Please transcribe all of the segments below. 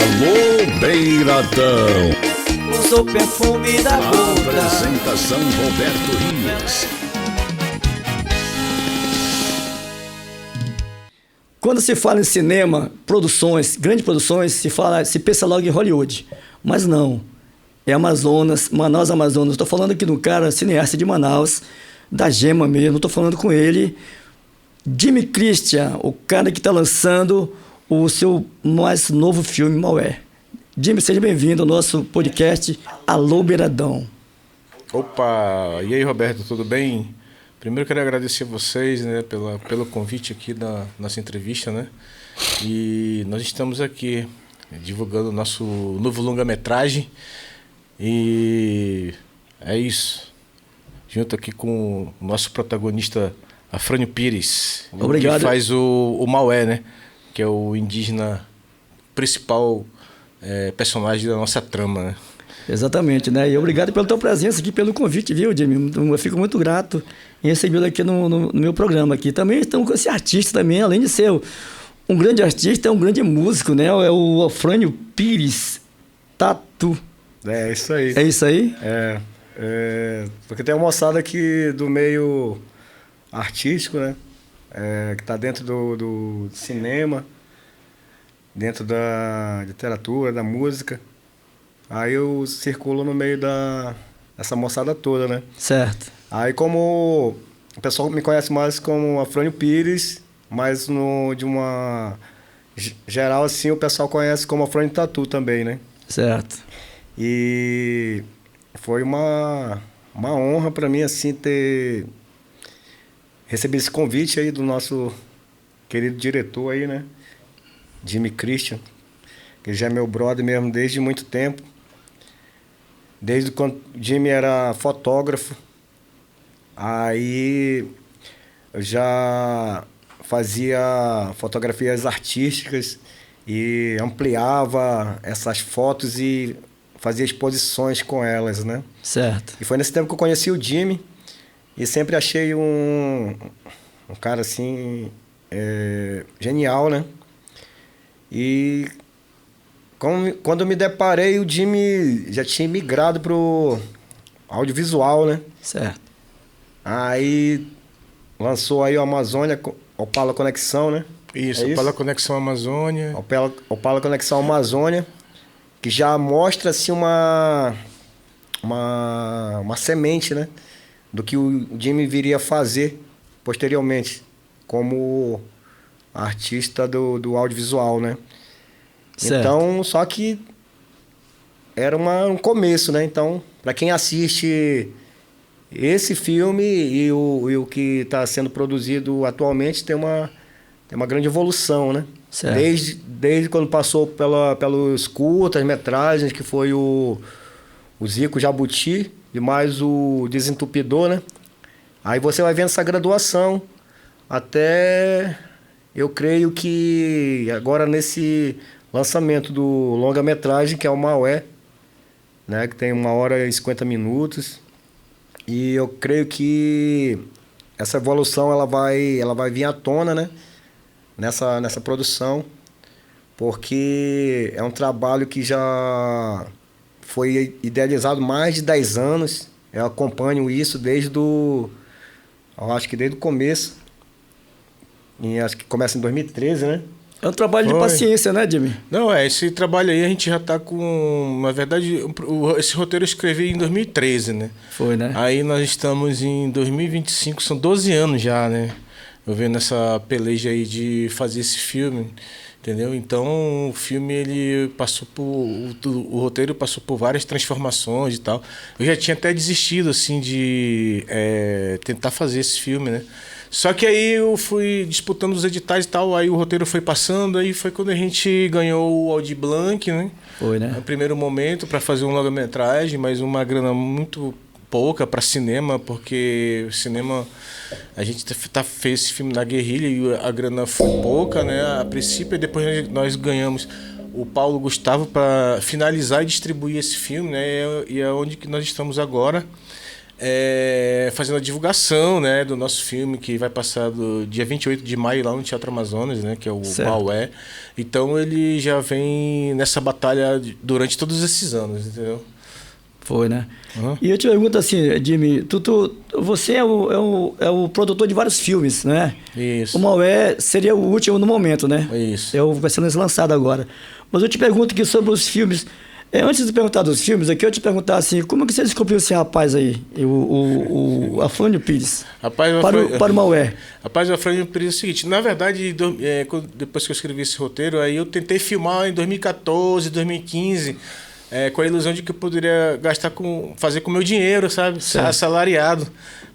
Alô, Beiradão. Usa o perfume da boca. Apresentação Roberto Rios. Quando se fala em cinema, produções, grandes produções, se pensa logo em Hollywood. Mas não. É Amazonas, Manaus, Amazonas. Estou falando aqui do cara, cineasta de Manaus, da Gema mesmo. Estou falando com ele. Jimmy Christian, o cara que está lançando o seu mais novo filme, Maué. Jimmy, seja bem-vindo ao nosso podcast Alô Beiradão. Opa, e aí, Roberto, tudo bem? Primeiro quero agradecer vocês, né, pelo convite aqui da nossa entrevista, né? E nós estamos aqui divulgando o nosso novo longa-metragem e é isso. Junto aqui com o nosso protagonista Afrânio Pires. Obrigado. Que faz o Maué, né? Que é o indígena principal personagem da nossa trama, né? Exatamente, né? E obrigado pela tua presença aqui, pelo convite, viu, Jimmy? Eu fico muito grato em recebê-lo aqui no meu programa aqui. Também estamos com esse artista também, além de ser um grande artista, é um grande músico, né? É o Afrânio Pires Tatu. É isso aí. É isso aí? Porque tem uma moçada aqui do meio artístico, né? Que está dentro do cinema, dentro da literatura, da música. Aí eu circulo no meio dessa moçada toda, né? Certo. Aí como o pessoal me conhece mais como Afrânio Pires, mas de uma geral assim o pessoal conhece como Afrânio Tatu também, né? Certo. E foi uma honra para mim assim ter recebido esse convite aí do nosso querido diretor aí, né? Jimmy Christian, que já é meu brother mesmo desde muito tempo. Desde quando o Jimmy era fotógrafo, aí eu já fazia fotografias artísticas e ampliava essas fotos e fazia exposições com elas, né? Certo. E foi nesse tempo que eu conheci o Jimmy e sempre achei um cara assim, genial, né? E quando eu me deparei, o Jimmy já tinha migrado pro audiovisual, né? Certo. Aí lançou aí o Amazônia, Opala Conexão, né? Isso, Opala Conexão Amazônia. Opala Conexão Amazônia, que já mostra assim uma semente, né? Do que o Jimmy viria a fazer posteriormente, como artista do audiovisual, né? Certo. Então, só que era um começo, né? Então, para quem assiste esse filme e o que está sendo produzido atualmente, tem uma grande evolução, né? Certo. Desde quando passou pelos curtas, metragens, que foi o Zico Jabuti e mais o Desentupidor, né? Aí você vai vendo essa graduação até, eu creio que agora nesse lançamento do longa-metragem, que é o Maué, né? Que tem 1h e 50 minutos. E eu creio que essa evolução ela vai vir à tona, né? Nessa produção, porque é um trabalho que já foi idealizado há mais de 10 anos. Eu acompanho isso eu acho que desde o começo. E acho que começa em 2013, né? É um trabalho de paciência, né, Jimmy? Não, esse trabalho aí a gente já tá com... Na verdade, esse roteiro eu escrevi em 2013, né? Foi, né? Aí nós estamos em 2025, são 12 anos já, né? Eu vendo essa peleja aí de fazer esse filme, entendeu? Então, o filme, ele passou o roteiro passou por várias transformações e tal. Eu já tinha até desistido, assim, de tentar fazer esse filme, né? Só que aí eu fui disputando os editais e tal, aí o roteiro foi passando, aí foi quando a gente ganhou o Aldir Blanc, né? Foi, né? No primeiro momento, para fazer um longa-metragem, mas uma grana muito pouca para cinema, porque o cinema, a gente fez esse filme na guerrilha e a grana foi pouca, né? A princípio, e depois nós ganhamos o Paulo Gustavo para finalizar e distribuir esse filme, né? E é onde que nós estamos agora. fazendo a divulgação, né, do nosso filme, que vai passar do dia 28 de maio lá no Teatro Amazonas, né, que é o Maué. Então ele já vem nessa batalha durante todos esses anos, entendeu? Foi, né? E eu te pergunto assim, Jimmy, você é o produtor de vários filmes, né? Isso. O Maué seria o último no momento, né? Isso. Vai sendo lançado agora. Mas eu te pergunto aqui sobre os filmes. Antes de perguntar dos filmes, aqui eu te perguntar assim, como é que você descobriu esse rapaz aí, o Afrânio Pires, para o Maué? Rapaz, o Afrânio Pires é o seguinte, na verdade, depois que eu escrevi esse roteiro, aí eu tentei filmar em 2014, 2015, com a ilusão de que eu poderia fazer com o meu dinheiro, sabe? Assalariado.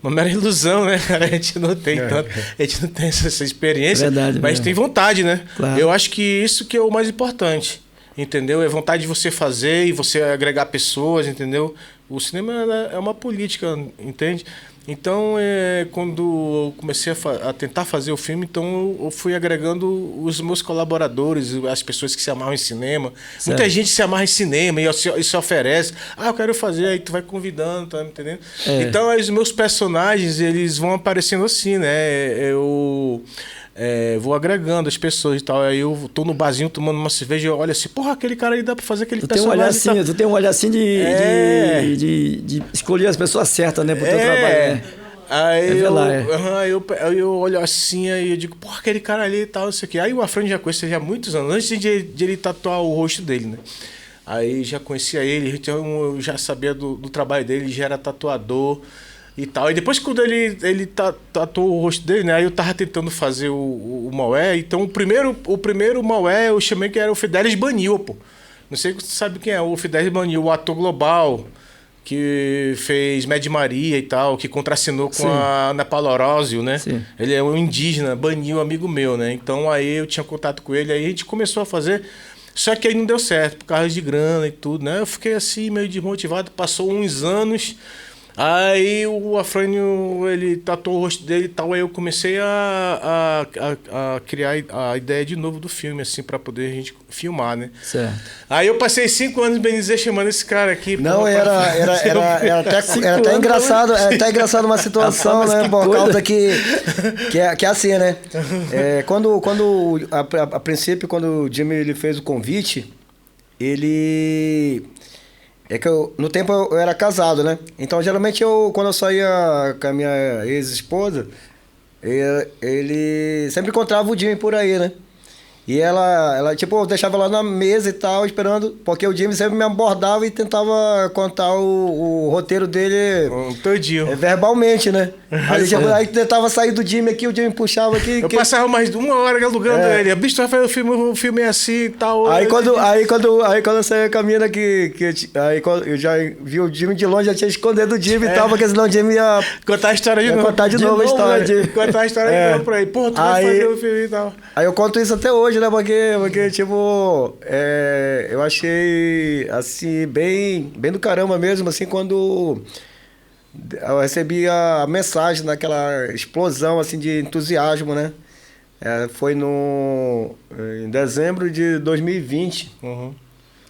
Uma mera ilusão, né, cara? A gente não tem essa experiência, Verdade, mas tem vontade, né? Claro. Eu acho que isso que é o mais importante. Entendeu? É vontade de você fazer e você agregar pessoas, entendeu? O cinema é uma política, entende? Então, quando eu comecei a tentar fazer o filme, então eu fui agregando os meus colaboradores, as pessoas que se amarram em cinema. Certo. Muita gente se amarra em cinema e se oferece. Eu quero fazer, aí tu vai convidando, tá entendendo? Então, aí os meus personagens, eles vão aparecendo assim, né? Vou agregando as pessoas e tal. Aí eu tô no barzinho tomando uma cerveja e eu olho assim, porra, aquele cara aí dá pra fazer aquele personagem. Tu tem um olhar assim de escolher as pessoas certas, né, pro teu trabalho, né? Aí eu olho assim, aí eu digo, porra, aquele cara ali e tal, isso aqui. Aí o Afrânio já conhecia há muitos anos, antes de ele tatuar o rosto dele, né? Aí já conhecia ele, então eu já sabia do trabalho dele, ele já era tatuador e tal. E depois, quando ele tatuou o rosto dele, né? Aí eu tava tentando fazer o Maué. Então, o primeiro Maué eu chamei que era o Fidelis Banil, pô. Não sei se você sabe quem é. O Fidelis Banil, o ator global, que fez Mad Maria e tal, que contracenou com a Ana Paula Orósio, né? Sim. Ele é um indígena, Banil, amigo meu, né? Então, aí eu tinha contato com ele, aí a gente começou a fazer. Só que aí não deu certo, por causa de grana e tudo, né? Eu fiquei assim, meio desmotivado. Passou uns anos... Aí o Afrânio, ele tatuou o rosto dele e tal, aí eu comecei a criar a ideia de novo do filme, assim, pra poder a gente filmar, né? Certo. Aí eu passei 5 anos, bem dizer, chamando esse cara aqui. Não, era até engraçado, uma situação, né, por causa que é assim, né? A princípio, quando o Jimmy ele fez o convite, no tempo eu era casado, né? Então, geralmente, quando eu saía com a minha ex-esposa, ele sempre encontrava o Jimmy por aí, né? E ela tipo, deixava ela na mesa e tal, esperando, porque o Jimmy sempre me abordava e tentava contar o roteiro dele todinho. Verbalmente, né? Aí tentava sair do Jimmy aqui, o Jimmy puxava aqui. Eu passava mais de 1 hora alugando ele. Bicho, tu vai fazer o filme é assim e tal. Aí quando eu saía com a mina aí eu já vi o Jimmy de longe, já tinha escondido o Jimmy e tal, porque senão o Jimmy ia contar a história de novo. Contar de novo a história. Contar a história de novo pra ele. Pô, tu vai fazer o filme e tal. Aí eu conto isso até hoje, né? Porque tipo, eu achei, assim, bem do caramba mesmo, assim, quando eu recebi a mensagem naquela explosão, assim, de entusiasmo, né? Foi em dezembro de 2020. Uhum.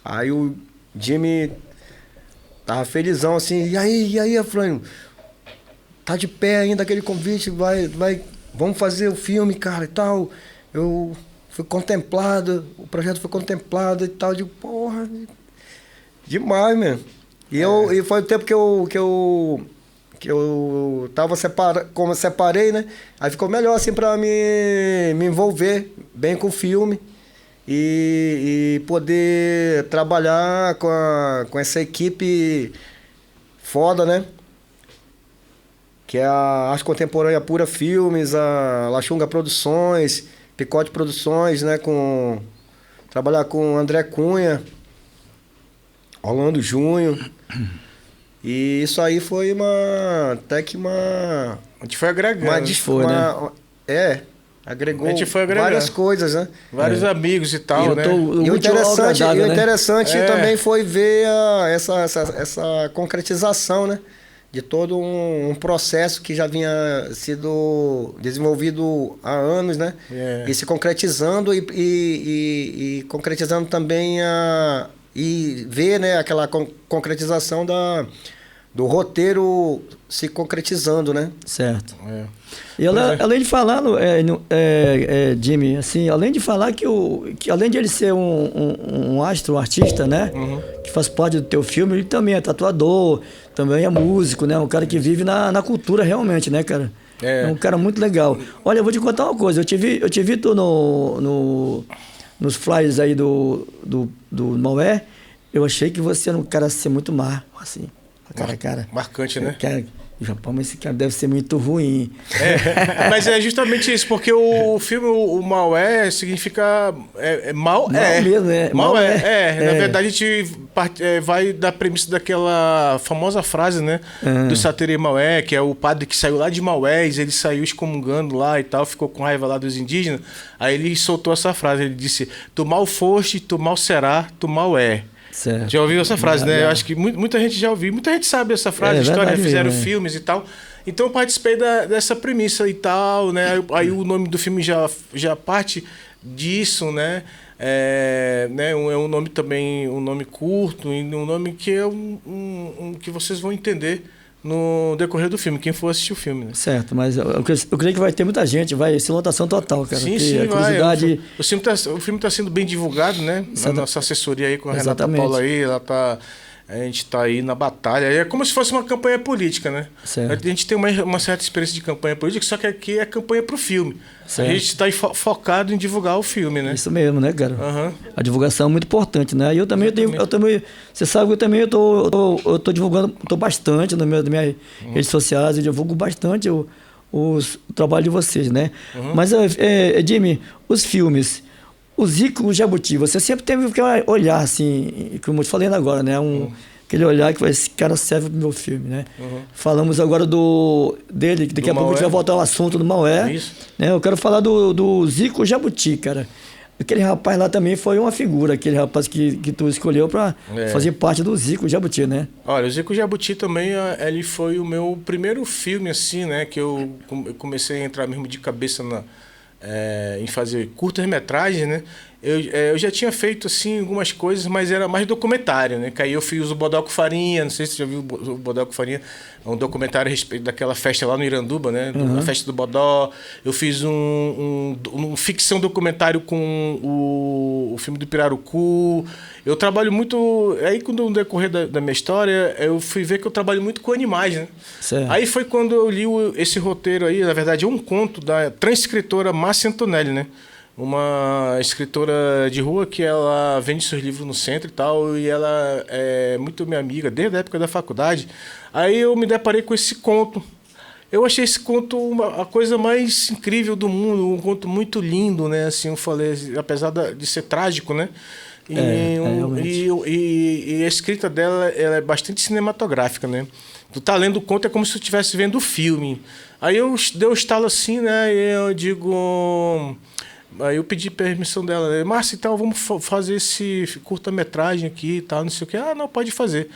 Aí o Jimmy tava felizão, assim, e aí, Afrânio? Tá de pé ainda aquele convite, vamos fazer o filme, cara, e tal. Eu fui contemplado, o projeto foi contemplado e tal, de porra, demais, mesmo. E foi o tempo que eu tava como eu separei, né? Aí ficou melhor, assim, pra me envolver bem com o filme e poder trabalhar com essa equipe foda, né? Que é a Arte Contemporânea Pura Filmes, a Lachunga Produções, Picote Produções, né? Trabalhar com André Cunha, Orlando Júnior. E isso aí foi até que uma... A gente foi agregando. Agregou a gente foi agregando várias coisas, né? Vários amigos e tal, né? E o interessante também foi ver essa concretização, né? De todo um processo que já vinha sido desenvolvido há anos, né? E se concretizando e concretizando também e ver, né, aquela concretização do roteiro se concretizando, né? Certo. É. E além de falar, Jimmy, assim, além de falar que além de ele ser um astro, um artista, né? Que faz parte do teu filme, ele também é tatuador, também é músico, né? Um cara que vive na cultura realmente, né, cara? É um cara muito legal. Olha, eu vou te contar uma coisa. Eu te vi tu nos flyers aí do Maué. Eu achei que você era um cara assim, muito assim. Cara. Marcante, né? Japão, mas esse cara deve ser muito ruim. Mas é justamente isso, porque o filme, o Maué, significa mal mesmo, né? Mal é. Na verdade, a gente vai da premissa daquela famosa frase, né? Do Satere Maué, que é o padre que saiu lá de Maués, ele saiu excomungando lá e tal, ficou com raiva lá dos indígenas. Aí ele soltou essa frase, ele disse: tu mal foste, tu mal será, tu mal é. Certo. Já ouviu essa frase, né? Eu acho que muita gente já ouviu. Muita gente sabe essa frase, história, fizeram filmes e tal. Então eu participei dessa premissa e tal, né? Aí o nome do filme já parte disso, né? É um nome também, um nome curto, e um nome que é que vocês vão entender no decorrer do filme, quem for assistir o filme, né? Certo, mas eu creio que vai ter muita gente, vai ser lotação total, cara. Sim, a curiosidade... O filme está sendo bem divulgado, né? Na nossa assessoria aí com a Renata Paula aí, a gente está aí na batalha. É como se fosse uma campanha política, né? Certo. A gente tem uma certa experiência de campanha política, só que aqui é campanha para o filme. Certo. A gente está focado em divulgar o filme, né? Isso mesmo, né, cara? Uhum. A divulgação é muito importante, né? E eu também você sabe que eu tô divulgando, bastante nas minhas redes sociais, eu divulgo bastante o trabalho de vocês, né? Mas, Jimmy, os filmes, o Zico, o Jabuti, você sempre teve que olhar, assim, como eu te falei agora, né? Aquele olhar que esse cara serve pro meu filme, né? Falamos agora dele, que daqui a pouco a gente vai voltar ao assunto do Maué. Isso. Né? Eu quero falar do Zico Jabuti, cara. Aquele rapaz lá também foi uma figura, aquele rapaz que tu escolheu para fazer parte do Zico Jabuti, né? Olha, o Zico Jabuti também, ele foi o meu primeiro filme, assim, né? Que eu comecei a entrar mesmo de cabeça em fazer curtas-metragens, né? Eu já tinha feito, assim, algumas coisas, mas era mais documentário, né? Que aí eu fiz o Bodó com Farinha, não sei se você já viu o Bodó com Farinha, é um documentário a respeito daquela festa lá no Iranduba, né? A festa do Bodó. Eu fiz um ficção documentário com o filme do Pirarucu. Eu trabalho muito... Aí, no decorrer da minha história, eu fui ver que eu trabalho muito com animais, né? Certo. Aí foi quando eu li esse roteiro aí, na verdade é um conto da transcritora Márcia Antonelli, né? Uma escritora de rua que ela vende seus livros no centro e tal, e ela é muito minha amiga desde a época da faculdade. Aí eu me deparei com esse conto. Eu achei esse conto a coisa mais incrível do mundo, um conto muito lindo, né? Assim, eu falei, apesar de ser trágico, né? E a escrita dela ela é bastante cinematográfica, né? Tu tá lendo o conto é como se tu estivesse vendo o filme. Aí eu dei um estalo assim, né? E eu digo... Aí eu pedi permissão dela, né? Márcia, então vamos fazer esse curta-metragem aqui e tal, não sei o que. Ah, não, pode fazer.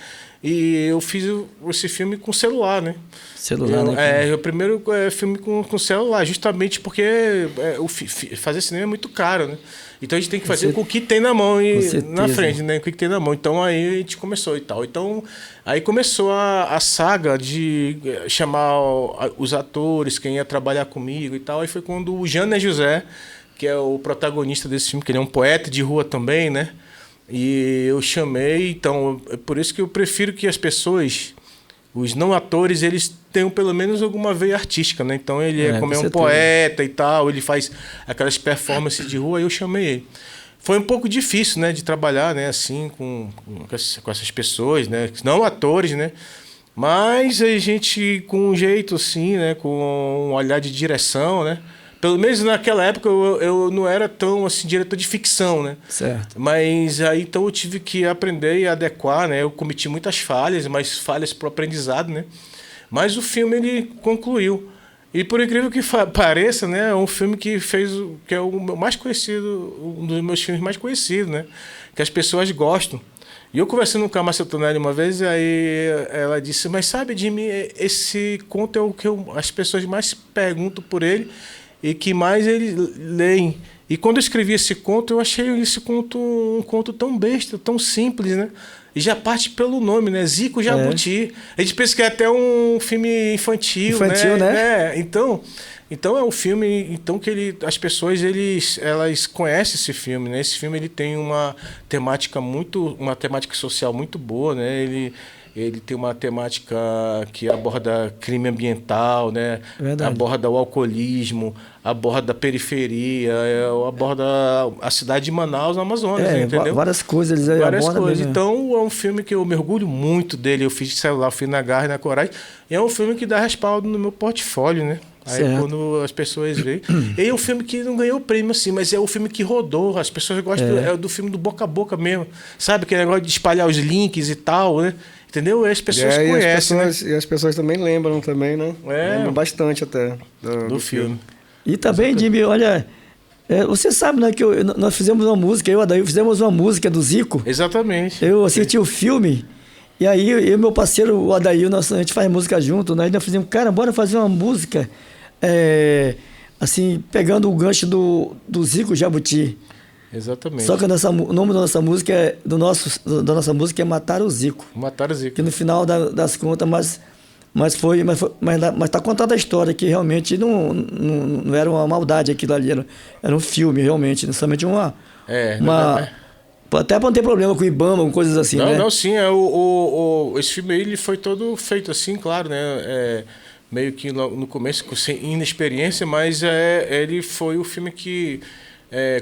E eu fiz esse filme com celular, né? Celular, né? O primeiro filme com celular, justamente porque fazer cinema é muito caro, né? Então a gente tem que fazer com o que tem na mão e na frente, né? Com o que tem na mão. Então aí a gente começou e tal. Então aí começou a saga de chamar os atores, quem ia trabalhar comigo e tal. Aí foi quando o Jânio José, que é o protagonista desse filme, que ele é um poeta de rua também, né? E eu chamei, então, é por isso que eu prefiro que as pessoas, os não atores, eles tenham pelo menos alguma veia artística, né? Então ele como é um poeta e tal, ele faz aquelas performances de rua, e eu chamei ele. Foi um pouco difícil, né, de trabalhar, né, assim, com essas pessoas, né, não atores, né? Mas a gente, com um jeito assim, né, com um olhar de direção, né? Pelo menos naquela época eu não era tão assim diretor de ficção, né? Certo. Mas aí então eu tive que aprender e adequar, né? Eu cometi muitas falhas, mas falhas para o aprendizado, né? Mas o filme ele concluiu. E por incrível que pareça, né? É um filme que é o mais conhecido, um dos meus filmes mais conhecidos, né? Que as pessoas gostam. E eu conversando com a Márcia Antonelli uma vez, aí ela disse: mas sabe, Jimmy, esse conto é o que as pessoas mais perguntam por ele e que mais eles leem. E quando eu escrevi esse conto, eu achei esse conto um conto tão besta, tão simples, né? E já parte pelo nome, né? Zico Jabuti. A gente pensa que é até um filme infantil, né? Então é um filme então que as pessoas elas conhecem esse filme, né? Esse filme ele tem uma temática social muito boa, né? Ele tem uma temática que aborda crime ambiental, né? Verdade. Aborda o alcoolismo, aborda a periferia, aborda a cidade de Manaus, no Amazonas, entendeu? Várias coisas eles Várias abordam coisas. mesmo. Então é um filme que eu mergulho muito dele. Eu fiz de celular, fui na garra e na coragem. E é um filme que dá respaldo no meu portfólio, né? Aí Certo. quando as pessoas veem. E é um filme que não ganhou prêmio, assim, mas é o filme que rodou. As pessoas gostam do filme do boca a boca mesmo. Sabe? Aquele negócio de espalhar os links e tal, né? Entendeu? E as pessoas conhecem, né? E as pessoas também lembram também, né? É. Lembram bastante até Do filme. E também, Jimmy, olha, você sabe, né, que nós fizemos uma música, eu e a Adail fizemos uma música do Zico. Exatamente. Eu assisti o filme, e aí eu e meu parceiro, o Adail, a gente faz música junto, nós fizemos, cara, bora fazer uma música, assim, pegando o gancho do Zico Jabuti. Exatamente. Só que o nome da nossa música da nossa música é Matar o Zico. Matar o Zico. Que no final das contas, mas tá contada a história que realmente não era uma maldade aquilo ali, era um filme realmente, não somente até para não ter problema com o Ibama, com coisas assim, né? Não, sim, esse filme aí ele foi todo feito assim, claro, né? Meio que no começo sem inexperiência, mas ele foi o filme que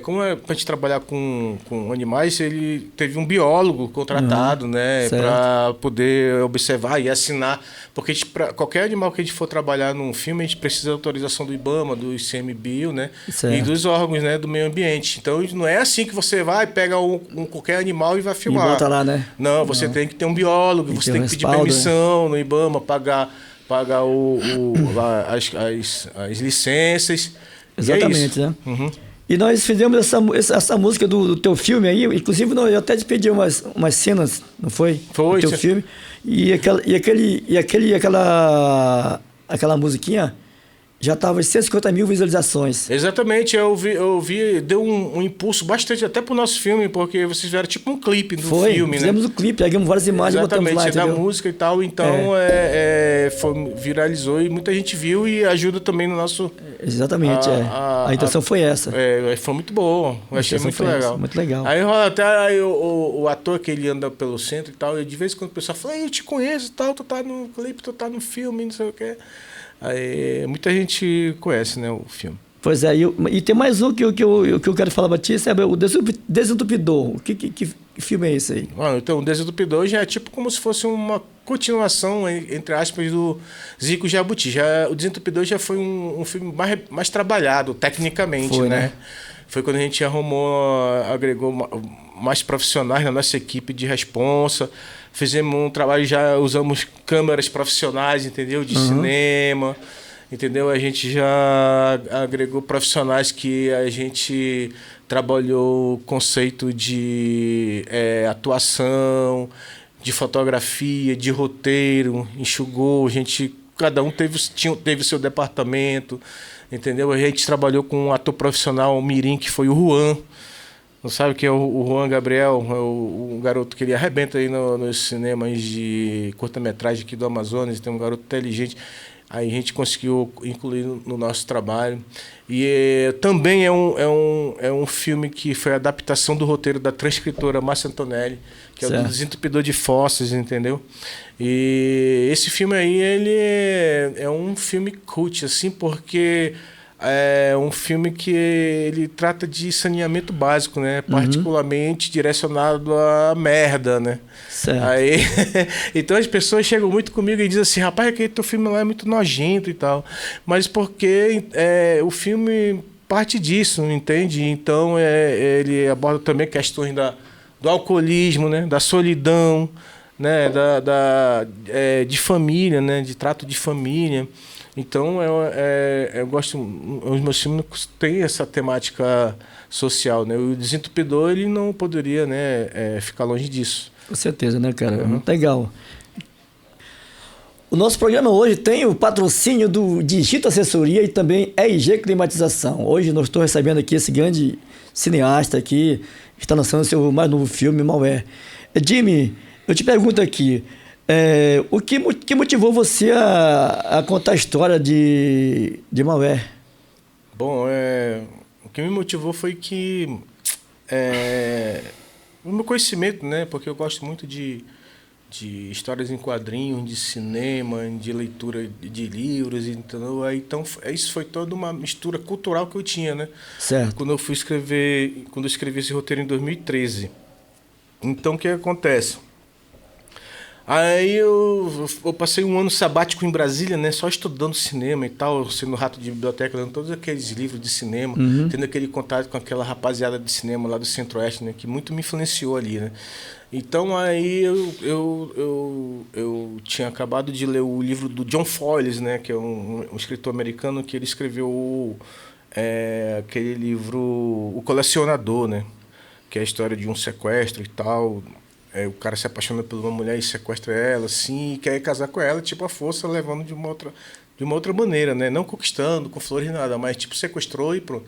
como é pra gente trabalhar com animais, ele teve um biólogo contratado, né, para poder observar e assinar, porque qualquer animal que a gente for trabalhar num filme, a gente precisa da autorização do Ibama, do ICMBio, né, e dos órgãos, né, do meio ambiente. Então não é assim que você vai pega qualquer animal e vai filmar. E bota lá, né? Não, você tem que ter um biólogo, você tem que pedir permissão no Ibama, pagar as licenças. Exatamente, né? Uhum. E nós fizemos essa música do teu filme aí, inclusive eu até te pedi umas cenas, não foi? Foi. Do teu filme. E aquela musiquinha já estava em 150 mil visualizações. Exatamente, eu vi deu um impulso bastante até pro nosso filme, porque vocês fizeram tipo um clipe do filme, fizemos o clipe, pegamos várias imagens e botamos lá, da música e tal, então viralizou e muita gente viu e ajuda também no nosso... Exatamente, a intenção foi essa. Foi muito boa, eu achei muito legal. Muito legal. Aí rola até o ator que ele anda pelo centro e tal, e de vez em quando o pessoal fala, eu te conheço e tal, tu tá no clipe, tu tá no filme, não sei o que. Aí, muita gente conhece, né, o filme. Pois é, e tem mais um que eu quero falar pra ti, sabe? O Desentupidor. Que filme é esse aí? Então, o Desentupidor já é tipo como se fosse uma continuação, entre aspas, do Zico Jabuti. O Desentupidor já foi um filme mais trabalhado, tecnicamente, né? Foi quando a gente agregou mais profissionais na nossa equipe de responsa. Fizemos um trabalho, já usamos câmeras profissionais, entendeu? De cinema, entendeu? A gente já agregou profissionais que a gente trabalhou o conceito de atuação, de fotografia, de roteiro, enxugou, cada um teve seu departamento, entendeu? A gente trabalhou com um ator profissional, o mirim, que foi o Juan. Não sabe que é o Juan Gabriel, é o garoto que ele arrebenta aí nos cinemas de curta-metragem aqui do Amazonas, tem um garoto inteligente. Aí a gente conseguiu incluir no nosso trabalho. E também é um filme que foi a adaptação do roteiro da transcritora Márcia Antonelli, que é o Desentupidor de Fósseis, entendeu? E esse filme aí, ele é um filme cult, assim, porque... É um filme que ele trata de saneamento básico, né? Particularmente direcionado à merda, né? Certo. Aí, então as pessoas chegam muito comigo e dizem assim, rapaz, aquele teu filme lá é muito nojento e tal. Mas porque o filme parte disso, entende? Então ele aborda também questões do alcoolismo, né? Da solidão, né? De família, né? De trato de família. Então, eu gosto... Os meus filmes têm essa temática social, né? O Desentupidor, ele não poderia, né, ficar longe disso. Com certeza, né, cara? Muito legal. O nosso programa hoje tem o patrocínio do Digito Assessoria e também RG Climatização. Hoje nós estou recebendo aqui esse grande cineasta aqui, que está lançando seu mais novo filme, Malware. Jimmy, eu te pergunto aqui, o que motivou você a contar a história de Malware? Bom, o que me motivou foi que o meu conhecimento, né? Porque eu gosto muito de histórias em quadrinhos, de cinema, de leitura de livros, entendeu? Então, isso foi toda uma mistura cultural que eu tinha, né? Certo. Quando eu escrevi esse roteiro em 2013. Então, o que acontece? Aí eu passei um ano sabático em Brasília, né? Só estudando cinema e tal, sendo rato de biblioteca, lendo todos aqueles livros de cinema, tendo aquele contato com aquela rapaziada de cinema lá do Centro-Oeste, né? Que muito me influenciou ali, né? Então aí eu tinha acabado de ler o livro do John Foyles, né? Que é um escritor americano que ele escreveu aquele livro O Colecionador, né? Que é a história de um sequestro e tal. O cara se apaixona por uma mulher e sequestra ela, assim, e quer casar com ela, tipo, a força, levando de uma outra maneira, né? Não conquistando, com flores e nada, mas, tipo, sequestrou e pronto.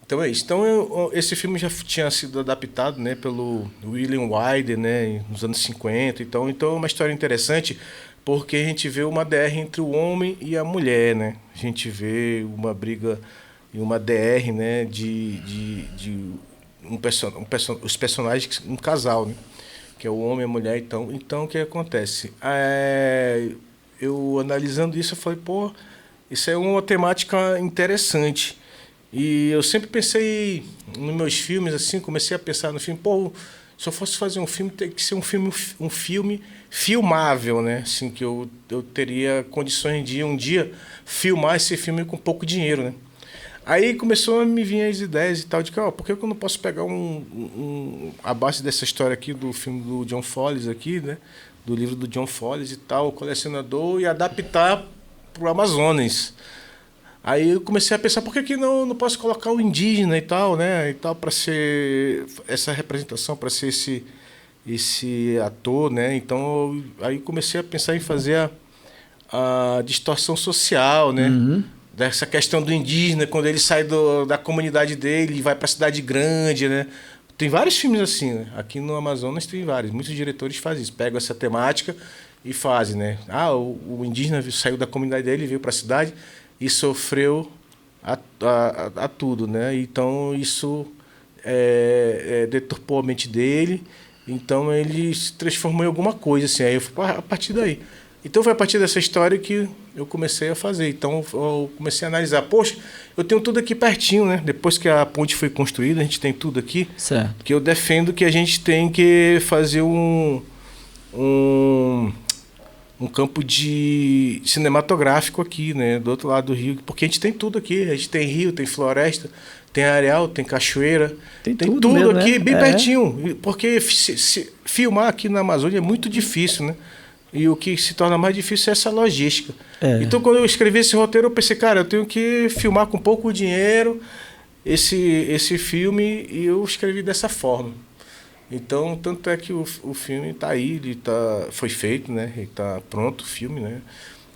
Então é isso. Então, esse filme já tinha sido adaptado, né, pelo William Wyler, né, nos anos 50. Então é uma história interessante, porque a gente vê uma DR entre o homem e a mulher, né? A gente vê uma briga e uma DR, né, os personagens, um casal, né? Que é o homem e a mulher. Então o que acontece? Eu analisando isso, eu falei, pô, isso é uma temática interessante. E eu sempre pensei nos meus filmes, assim, comecei a pensar no filme, pô, se eu fosse fazer um filme, tem que ser um filme filmável, né? Assim, que eu teria condições de um dia filmar esse filme com pouco dinheiro, né? Aí começou a me vir as ideias e tal, de que, por que eu não posso pegar a base dessa história aqui, do filme do John Foyles aqui, né? Do livro do John Foyles e tal, O Colecionador, e adaptar para o Amazonas. Aí eu comecei a pensar, por que não posso colocar o indígena e tal, né? E tal, para ser essa representação, para ser esse ator, né? Então, aí comecei a pensar em fazer a distorção social, né? Dessa questão do indígena, quando ele sai da comunidade dele e vai para a cidade grande, né? Tem vários filmes assim, né? Aqui no Amazonas tem vários. Muitos diretores fazem isso, pegam essa temática e fazem, né? O indígena saiu da comunidade dele, veio para a cidade e sofreu a tudo, né? Então isso deturpou a mente dele, então ele se transformou em alguma coisa, assim. Aí eu fui a partir daí. Então foi a partir dessa história que eu comecei a fazer. Então eu comecei a analisar, poxa, eu tenho tudo aqui pertinho, né? Depois que a ponte foi construída, a gente tem tudo aqui. Certo. Que eu defendo que a gente tem que fazer um campo de cinematográfico aqui, né? Do outro lado do rio, porque a gente tem tudo aqui. A gente tem rio, tem floresta, tem areal, tem cachoeira. Tem tudo mesmo, aqui, né? Bem pertinho. Porque filmar aqui na Amazônia é muito difícil, né? E o que se torna mais difícil é essa logística. Então, quando eu escrevi esse roteiro, eu pensei, cara, eu tenho que filmar com pouco dinheiro esse filme, e eu escrevi dessa forma. Então, tanto é que o filme está aí, foi feito, né? Ele está pronto, o filme, né?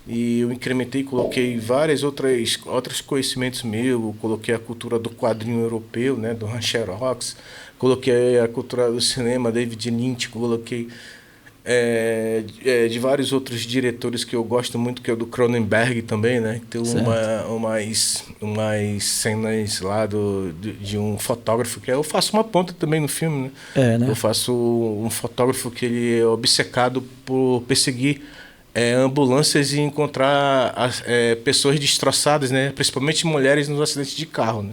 E eu incrementei, coloquei várias outros conhecimentos meus, coloquei a cultura do quadrinho europeu, né? Do Rancher Rocks, coloquei a cultura do cinema, David Lynch, coloquei de vários outros diretores que eu gosto muito, que é o do Cronenberg também, né? Tem umas cenas lá de um fotógrafo, que eu faço uma ponta também no filme, né? Eu faço um fotógrafo que ele é obcecado por perseguir ambulâncias e encontrar pessoas destroçadas, né? Principalmente mulheres nos acidentes de carro, né?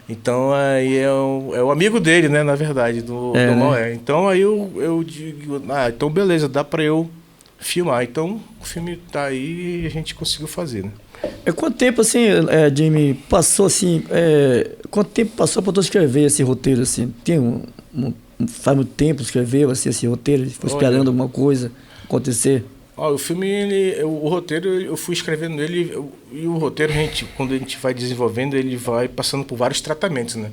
Então aí é o amigo dele, né? Na verdade, do Noé. Né? Então aí eu digo, então beleza, dá para eu filmar. Então o filme tá aí e a gente conseguiu fazer, né? Quanto tempo, assim, Jimmy, passou assim? Quanto tempo passou para tu escrever esse roteiro, assim? Faz muito tempo que escreveu assim, esse roteiro? Foi esperando alguma coisa acontecer? O filme, o roteiro, eu fui escrevendo ele, e o roteiro, quando a gente vai desenvolvendo, ele vai passando por vários tratamentos, né?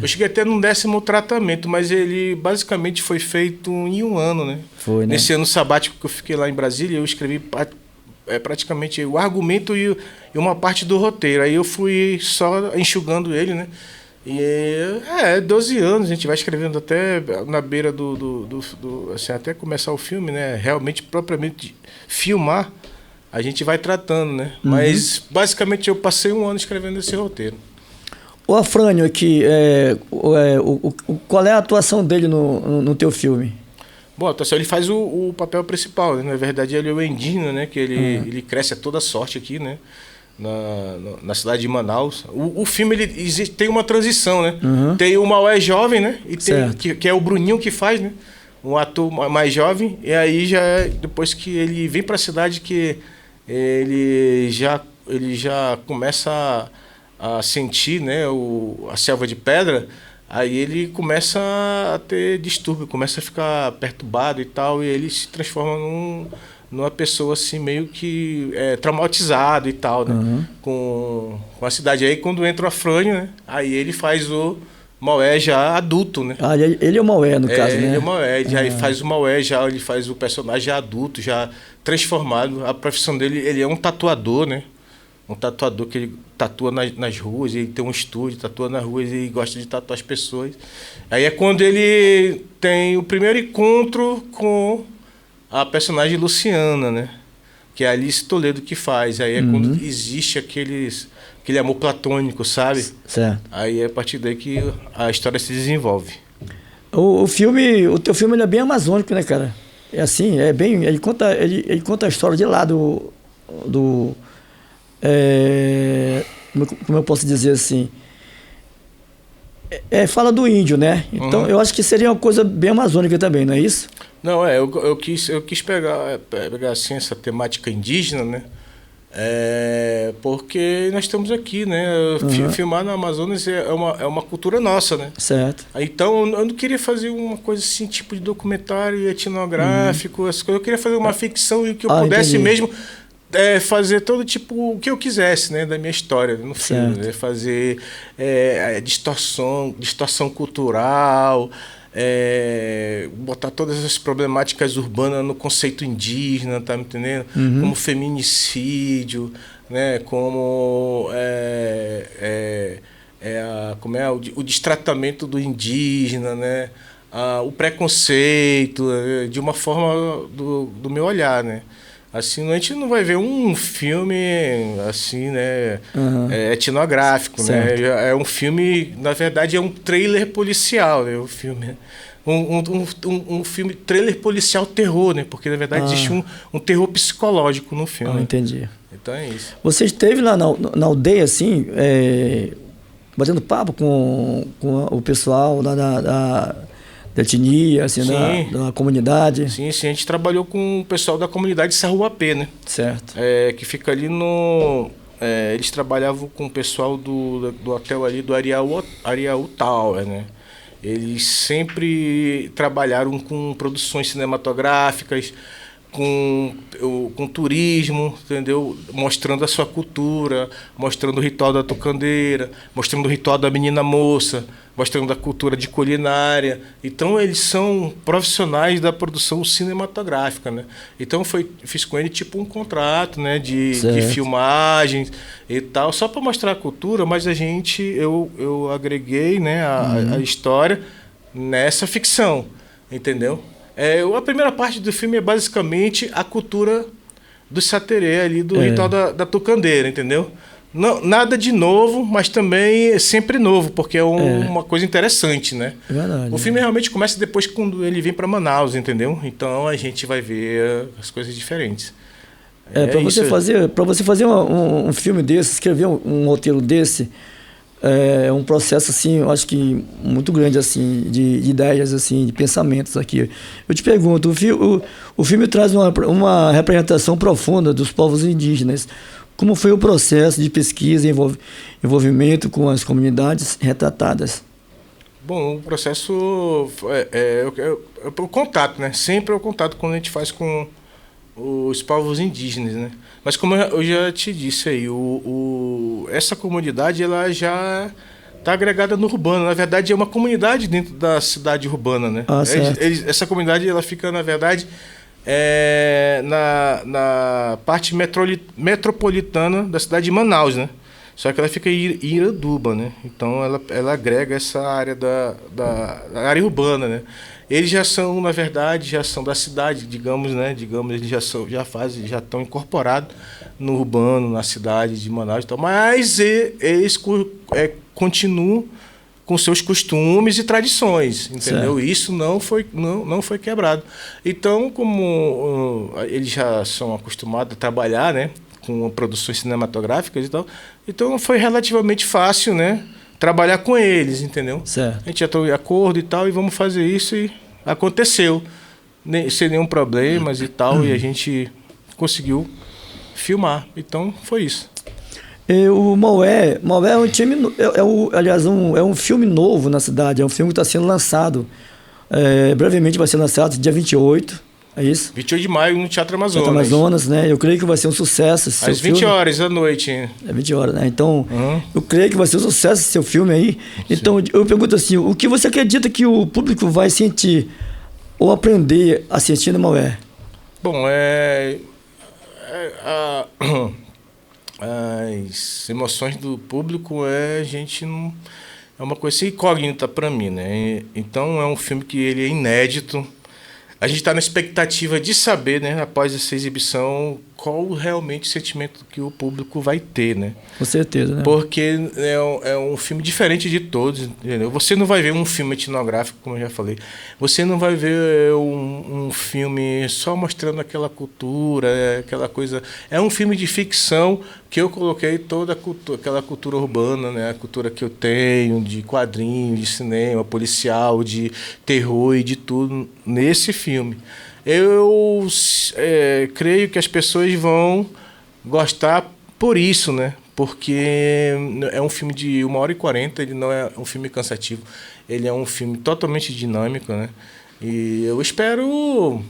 Eu cheguei até no 10º tratamento, mas ele basicamente foi feito em um ano, né? Foi, né? Nesse ano sabático que eu fiquei lá em Brasília, eu escrevi praticamente o argumento e uma parte do roteiro. Aí eu fui só enxugando ele, né? E 12 anos, a gente vai escrevendo até na beira assim, até começar o filme, né? Realmente, propriamente, filmar, a gente vai tratando, né? Mas, basicamente, eu passei 1 ano escrevendo esse roteiro. O Afrânio aqui, qual é a atuação dele no teu filme? Bom, a atuação, ele faz o papel principal, né? Na verdade, ele é o indígena, né? Que ele cresce a toda sorte aqui, né? Na cidade de Manaus. O filme tem uma transição, né? Tem o Maué jovem, né? E tem, que é o Bruninho que faz, né? Um ator mais jovem. E aí depois que ele vem para a cidade, que ele já começa a sentir, né? A selva de pedra. Aí ele começa a ter distúrbio, começa a ficar perturbado e tal, e ele se transforma numa pessoa assim meio que traumatizado e tal, né? Com a cidade. Aí quando entra o Afrânio, né? Aí ele faz o Maué já adulto, né? Ah, ele é o Maué, no caso, né? Ele é o Maué, aí faz o Maué já, ele faz o personagem já adulto, já transformado. A profissão dele, ele é um tatuador, né? Um tatuador que ele tatua nas ruas, ele tem um estúdio, tatua nas ruas e gosta de tatuar as pessoas. Aí é quando ele tem o primeiro encontro com a personagem Luciana, né? Que é a Alice Toledo que faz. Aí é quando existe aquele amor platônico, sabe? Certo. Aí é a partir daí que a história se desenvolve. O teu filme ele é bem amazônico, né, cara? É assim, ele conta a história de lá como eu posso dizer assim, fala do índio, né? Então eu acho que seria uma coisa bem amazônica também, não é isso? Não, eu quis pegar assim, essa temática indígena, né? Porque nós estamos aqui, né? Filmar na Amazonas é uma cultura nossa, né? Certo. Então eu não queria fazer uma coisa assim, tipo de documentário etnográfico, essas coisas. Eu queria fazer uma ficção e que eu pudesse mesmo fazer todo tipo o que eu quisesse, né, da minha história no filme, né? Fazer distorção cultural, botar todas as problemáticas urbanas no conceito indígena, tá me entendendo? Como feminicídio, né? Como o destratamento do indígena, né? O preconceito, de uma forma do meu olhar, né? Assim, a gente não vai ver um filme assim, né, etnográfico, certo, né? É um filme, na verdade, é um trailer policial, né? O filme, um filme trailer policial terror, né? Porque na verdade existe um terror psicológico no filme. Entendi. Então é isso. Você esteve lá na aldeia, assim, batendo papo com o pessoal lá da etnia, assim, da comunidade? Sim, a gente trabalhou com o pessoal da comunidade Sarruapê, né? Certo. Que fica ali eles trabalhavam com o pessoal do hotel ali do Ariaú Tower, né? Eles sempre trabalharam com produções cinematográficas, com turismo, entendeu? Mostrando a sua cultura, mostrando o ritual da tucandeira, mostrando o ritual da menina moça, mostrando a cultura de culinária. Então eles são profissionais da produção cinematográfica, né? Então fiz com ele tipo um contrato, né, de filmagens e tal, só para mostrar a cultura, mas eu agreguei, né, a história nessa ficção, entendeu? A primeira parte do filme é basicamente a cultura do saterê ali, do ritual da tucandeira, entendeu? Não, nada de novo, mas também é sempre novo, porque é uma coisa interessante, né? É verdade. O filme realmente começa depois quando ele vem para Manaus, entendeu? Então a gente vai ver as coisas diferentes. Para você fazer um filme desse, escrever um roteiro desse, é um processo, assim, eu acho que muito grande, assim, de ideias, assim, de pensamentos aqui. Eu te pergunto, o filme traz uma representação profunda dos povos indígenas. Como foi o processo de pesquisa e envolvimento com as comunidades retratadas? Bom, o processo é o contato, né? Sempre é o contato quando a gente faz com os povos indígenas, né? Mas como eu já te disse aí, essa comunidade ela já está agregada no urbano. Na verdade, é uma comunidade dentro da cidade urbana, né? Certo. Essa comunidade ela fica, na verdade, na parte metropolitana da cidade de Manaus, né? Só que ela fica em Iranduba, né? Então ela agrega essa área da área urbana, né? Eles já são, na verdade, já são da cidade, digamos, né? Eles já estão incorporados no urbano, na cidade de Manaus, então, mas eles continuam com seus costumes e tradições, entendeu? Certo. Isso não foi quebrado. Então, como eles já são acostumados a trabalhar, né, com produções cinematográficas e tal, então foi relativamente fácil, né, trabalhar com eles, entendeu? Certo. A gente já entrou em acordo e tal, e vamos fazer isso, e aconteceu, sem nenhum problema e tal, e a gente conseguiu filmar. Então, foi isso. O Maué é um time, aliás, é um filme novo na cidade, é um filme que está sendo lançado, brevemente vai ser lançado dia 28, é isso? 28 de maio no Teatro Amazonas. Teatro Amazonas, né? Eu creio que vai ser um sucesso. Às 20 horas da noite. É 20 horas, né? Então, eu creio que vai ser um sucesso esse seu filme aí. Então, eu pergunto assim, o que você acredita que o público vai sentir ou aprender assistindo Maué? Bom, as emoções do público a gente não, é uma coisa incógnita para mim, né? Então é um filme que ele é inédito. A gente está na expectativa de saber, né, após essa exibição, qual realmente o sentimento que o público vai ter, né? Com certeza, né? Porque é um filme diferente de todos, entendeu? Você não vai ver um filme etnográfico, como eu já falei. Você não vai ver um filme só mostrando aquela cultura, aquela coisa. É um filme de ficção que eu coloquei toda aquela cultura urbana, né? A cultura que eu tenho de quadrinhos, de cinema, policial, de terror e de tudo nesse filme. Eu creio que as pessoas vão gostar por isso, né? Porque é um filme de 1h40, ele não é um filme cansativo, ele é um filme totalmente dinâmico, né? E eu espero...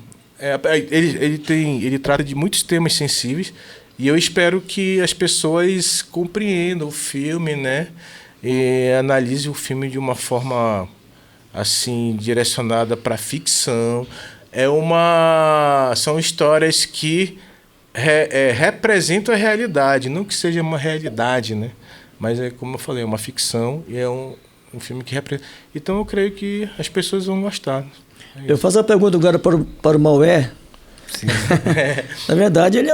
ele trata de muitos temas sensíveis e eu espero que as pessoas compreendam o filme, né? E analisem o filme de uma forma assim, direcionada para ficção. São histórias que representam a realidade, não que seja uma realidade, né? Mas como eu falei, é uma ficção e é um filme que representa. Então eu creio que as pessoas vão gostar. Eu faço a pergunta agora para o Maué. Sim. Na verdade, ele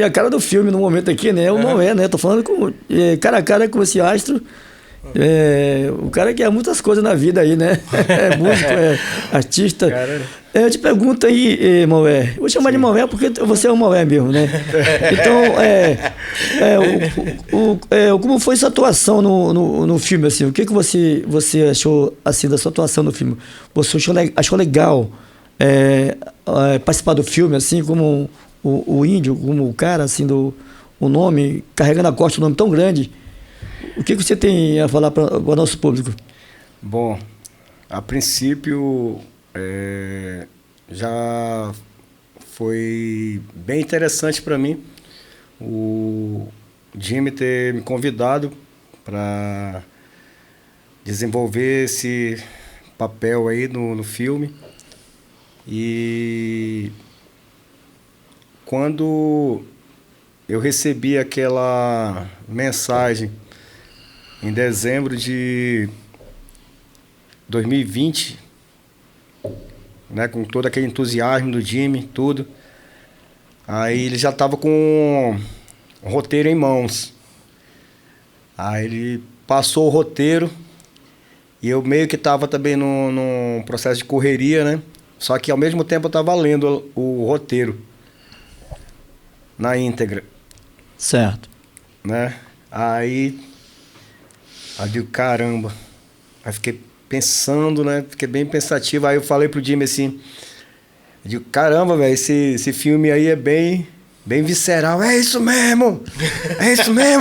é a cara do filme no momento aqui, né? É o Maué, né? Tô falando cara a cara com esse astro. O cara quer muitas coisas na vida aí, né? É músico, é artista. Eu te pergunto aí, Maué. Vou chamar de Maué porque você é o Maué mesmo, né? Então, como foi sua atuação no filme, assim? O que você achou, assim, da sua atuação no filme? Você achou legal participar do filme, assim, como o índio, como o cara, assim, o nome, carregando a costa, um nome tão grande? O que você tem a falar para o nosso público? Bom, a princípio já foi bem interessante para mim o Jimmy ter me convidado para desenvolver esse papel aí no filme. E quando eu recebi aquela mensagem em dezembro de 2020, né, com todo aquele entusiasmo do Jimmy, tudo. Aí ele já estava com o roteiro em mãos. Aí ele passou o roteiro e eu meio que estava também num processo de correria, né? Só que ao mesmo tempo eu estava lendo o roteiro na íntegra. Certo. Né? Aí eu digo, caramba. Aí fiquei pensando, né? Fiquei bem pensativo. Aí eu falei pro Jimmy assim, eu digo, caramba, velho, esse filme aí é bem visceral. É isso mesmo,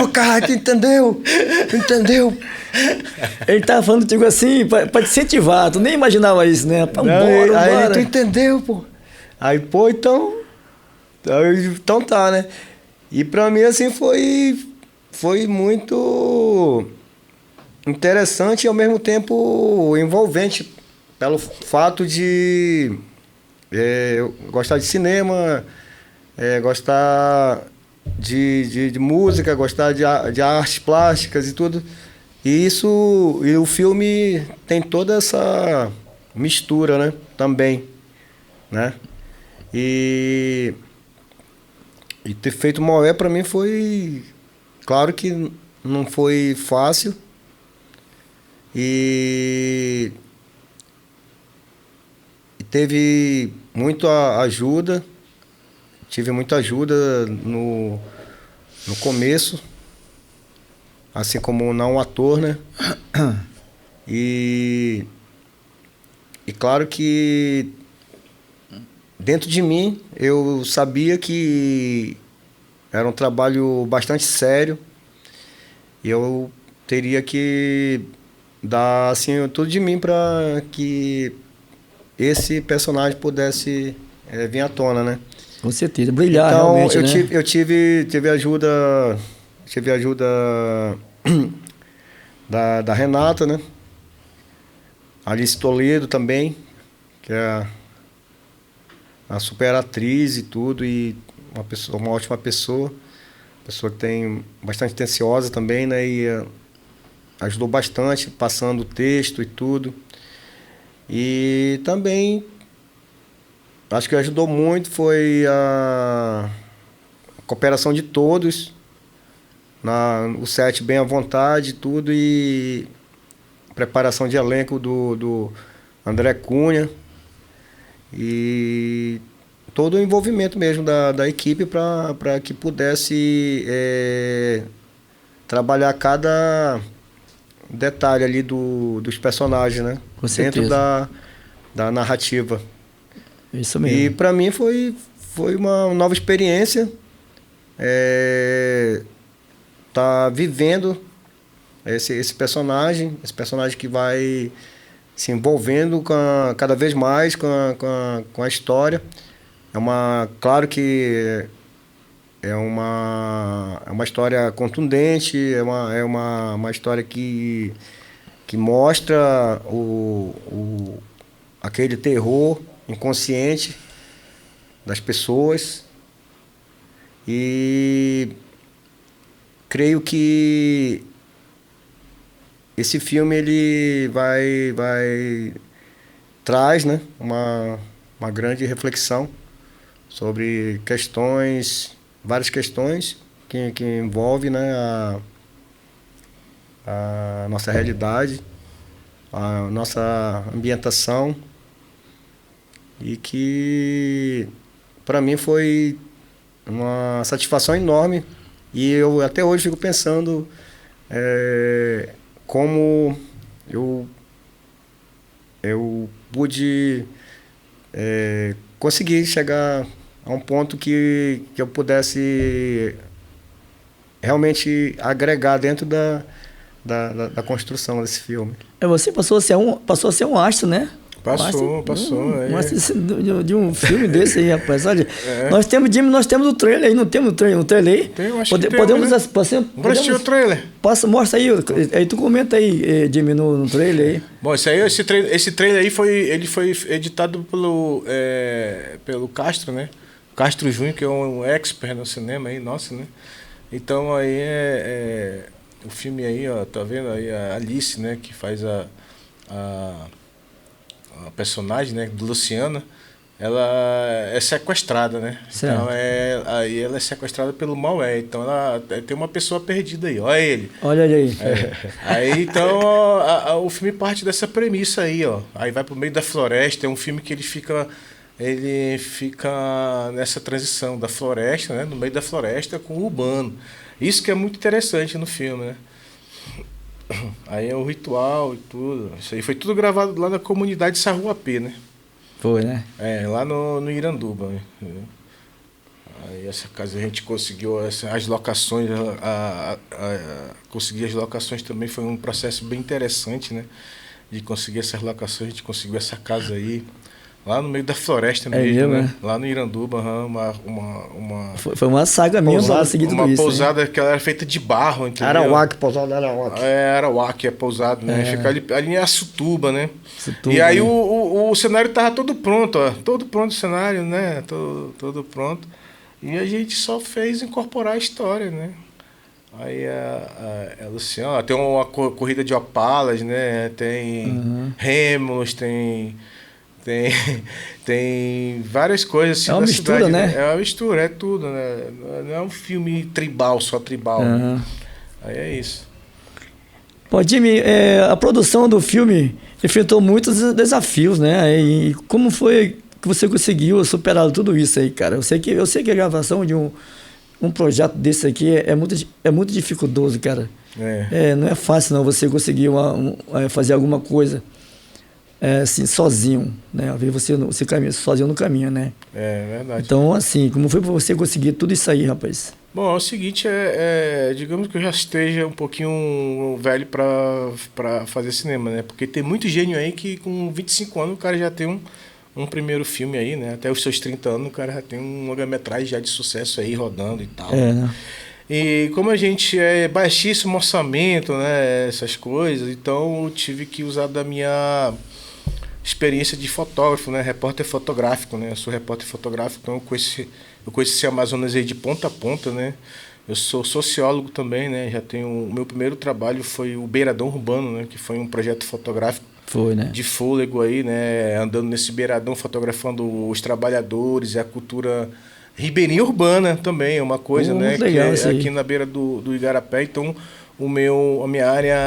cara, tu entendeu? Ele tava falando contigo assim, pra te incentivar, tu nem imaginava isso, né? Bora. Aí tu entendeu, pô. Aí, pô, então tá, né? E pra mim, assim, foi muito interessante e ao mesmo tempo envolvente, pelo fato de gostar de cinema, gostar de música, gostar de artes plásticas e tudo. E o filme tem toda essa mistura, né? Também, né? E ter feito Maué para mim foi, claro que não foi fácil. E teve muita ajuda, tive muita ajuda no começo, assim como não ator, né? E claro que dentro de mim eu sabia que era um trabalho bastante sério e eu teria que dar assim tudo de mim para que esse personagem pudesse vir à tona, né? Com certeza, brilhar então, realmente, né? Eu tive ajuda da Renata, né? Alice Toledo também, que é a super atriz e tudo, e uma ótima pessoa que tem bastante atenciosa também, né? E ajudou bastante, passando o texto e tudo. E também, acho que ajudou muito foi a cooperação de todos, o set bem à vontade e tudo, e preparação de elenco do André Cunha, e todo o envolvimento mesmo da equipe para que pudesse trabalhar cada detalhe ali dos personagens, né? Com certeza. Dentro da narrativa. Isso mesmo. E para mim foi uma nova experiência, tá vivendo esse personagem que vai se envolvendo cada vez mais com a história. Claro que é uma história contundente, é uma história que mostra aquele terror inconsciente das pessoas, e creio que esse filme ele traz, né, uma grande reflexão sobre várias questões que envolvem, né, a nossa realidade, a nossa ambientação, e que para mim foi uma satisfação enorme, e eu até hoje fico pensando como eu pude conseguir chegar a um ponto que eu pudesse realmente agregar dentro da construção desse filme. Você passou a ser um astro, né? Passou. Um astro de um filme desse aí, rapaz. Olha, nós temos o trailer aí, não temos o trailer aí? Tem, eu acho que podemos, né? Vamos assistir o trailer. Mostra aí tu comenta aí, Jimmy, no trailer aí. Bom, esse trailer aí ele foi editado pelo Castro, né? Castro Júnior, que é um expert no cinema aí, nossa, né? Então aí o filme aí, ó, tá vendo aí a Alice, né, que faz a personagem, né, do Luciana, ela é sequestrada, né? Certo. Então aí ela é sequestrada pelo Maué, então ela tem uma pessoa perdida aí, olha ele. Olha ele aí. Aí então o filme parte dessa premissa aí, ó. Aí vai pro meio da floresta, é um filme que ele fica nessa transição da floresta, né, no meio da floresta com o urbano. Isso que é muito interessante no filme, né? Aí é o ritual e tudo. Isso aí foi tudo gravado lá na comunidade Sarruapê, né? Foi, né? Lá no Iranduba. Entendeu? Aí essa casa a gente conseguiu as locações, conseguir as locações também foi um processo bem interessante, né? De conseguir essas locações, a gente conseguiu essa casa aí, Lá no meio da floresta É mesmo, mesmo, né? né? Lá no Iranduba, Foi uma saga minha pra conseguir tudo uma isso. pousada que ela era feita de barro, entendeu? Arauá, pousada Arauá. É, Arauá, é pousado, né? Fica ali em Açutuba, né? Açutuba, E aí né? o cenário tava todo pronto, ó. Todo pronto o cenário, né? Todo pronto. E a gente só fez incorporar a história, né? Aí a Luciana, tem uma corrida de opalas, né? Tem remos, tem várias coisas assim É uma da mistura, cidade, né? É uma mistura, é tudo, né? Não é um filme tribal, só tribal. Né? Aí é isso. Pô, Jimmy, a produção do filme enfrentou muitos desafios, né? E como foi que você conseguiu superar tudo isso aí, cara? Eu sei que a gravação de um projeto desse aqui é muito dificultoso, cara. Não é fácil não você conseguir fazer alguma coisa assim, sozinho, né? Às vezes você caminha sozinho, não caminha, né? É verdade. Então, assim, como foi pra você conseguir tudo isso aí, rapaz? Bom, é o seguinte, digamos que eu já esteja um pouquinho velho para fazer cinema, né? Porque tem muito gênio aí que com 25 anos o cara já tem um primeiro filme aí, né? Até os seus 30 anos o cara já tem um longa-metragem já de sucesso aí rodando e tal. Né? E como a gente é baixíssimo orçamento, né? Essas coisas, então eu tive que usar da minha experiência de fotógrafo, né? Repórter fotográfico, né? Eu sou repórter fotográfico, então eu conheci a Amazonas aí de ponta a ponta, né? Eu sou sociólogo também, né? O meu primeiro trabalho foi o Beiradão Urbano, né? Que foi um projeto fotográfico né? de fôlego aí, né? Andando nesse beiradão, fotografando os trabalhadores e a cultura ribeirinha urbana também, é uma coisa, né? Legal, que é aqui na beira do Igarapé, então a minha área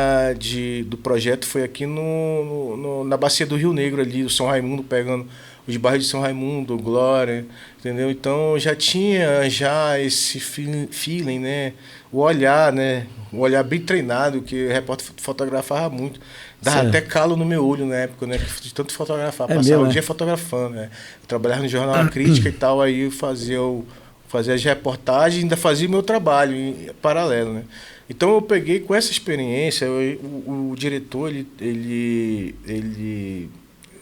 do projeto foi aqui na bacia do Rio Negro ali, do São Raimundo, pegando os bairros de São Raimundo, Glória, entendeu? Então já tinha esse feeling, né? O olhar bem treinado, que o repórter fotografava muito. Dava até calo no meu olho na época, né? De tanto fotografar, passava o dia fotografando, né? Eu trabalhava no jornal A Crítica e tal, aí eu fazia as reportagens e ainda fazia o meu trabalho em paralelo, né? Então eu peguei com essa experiência, o diretor, ele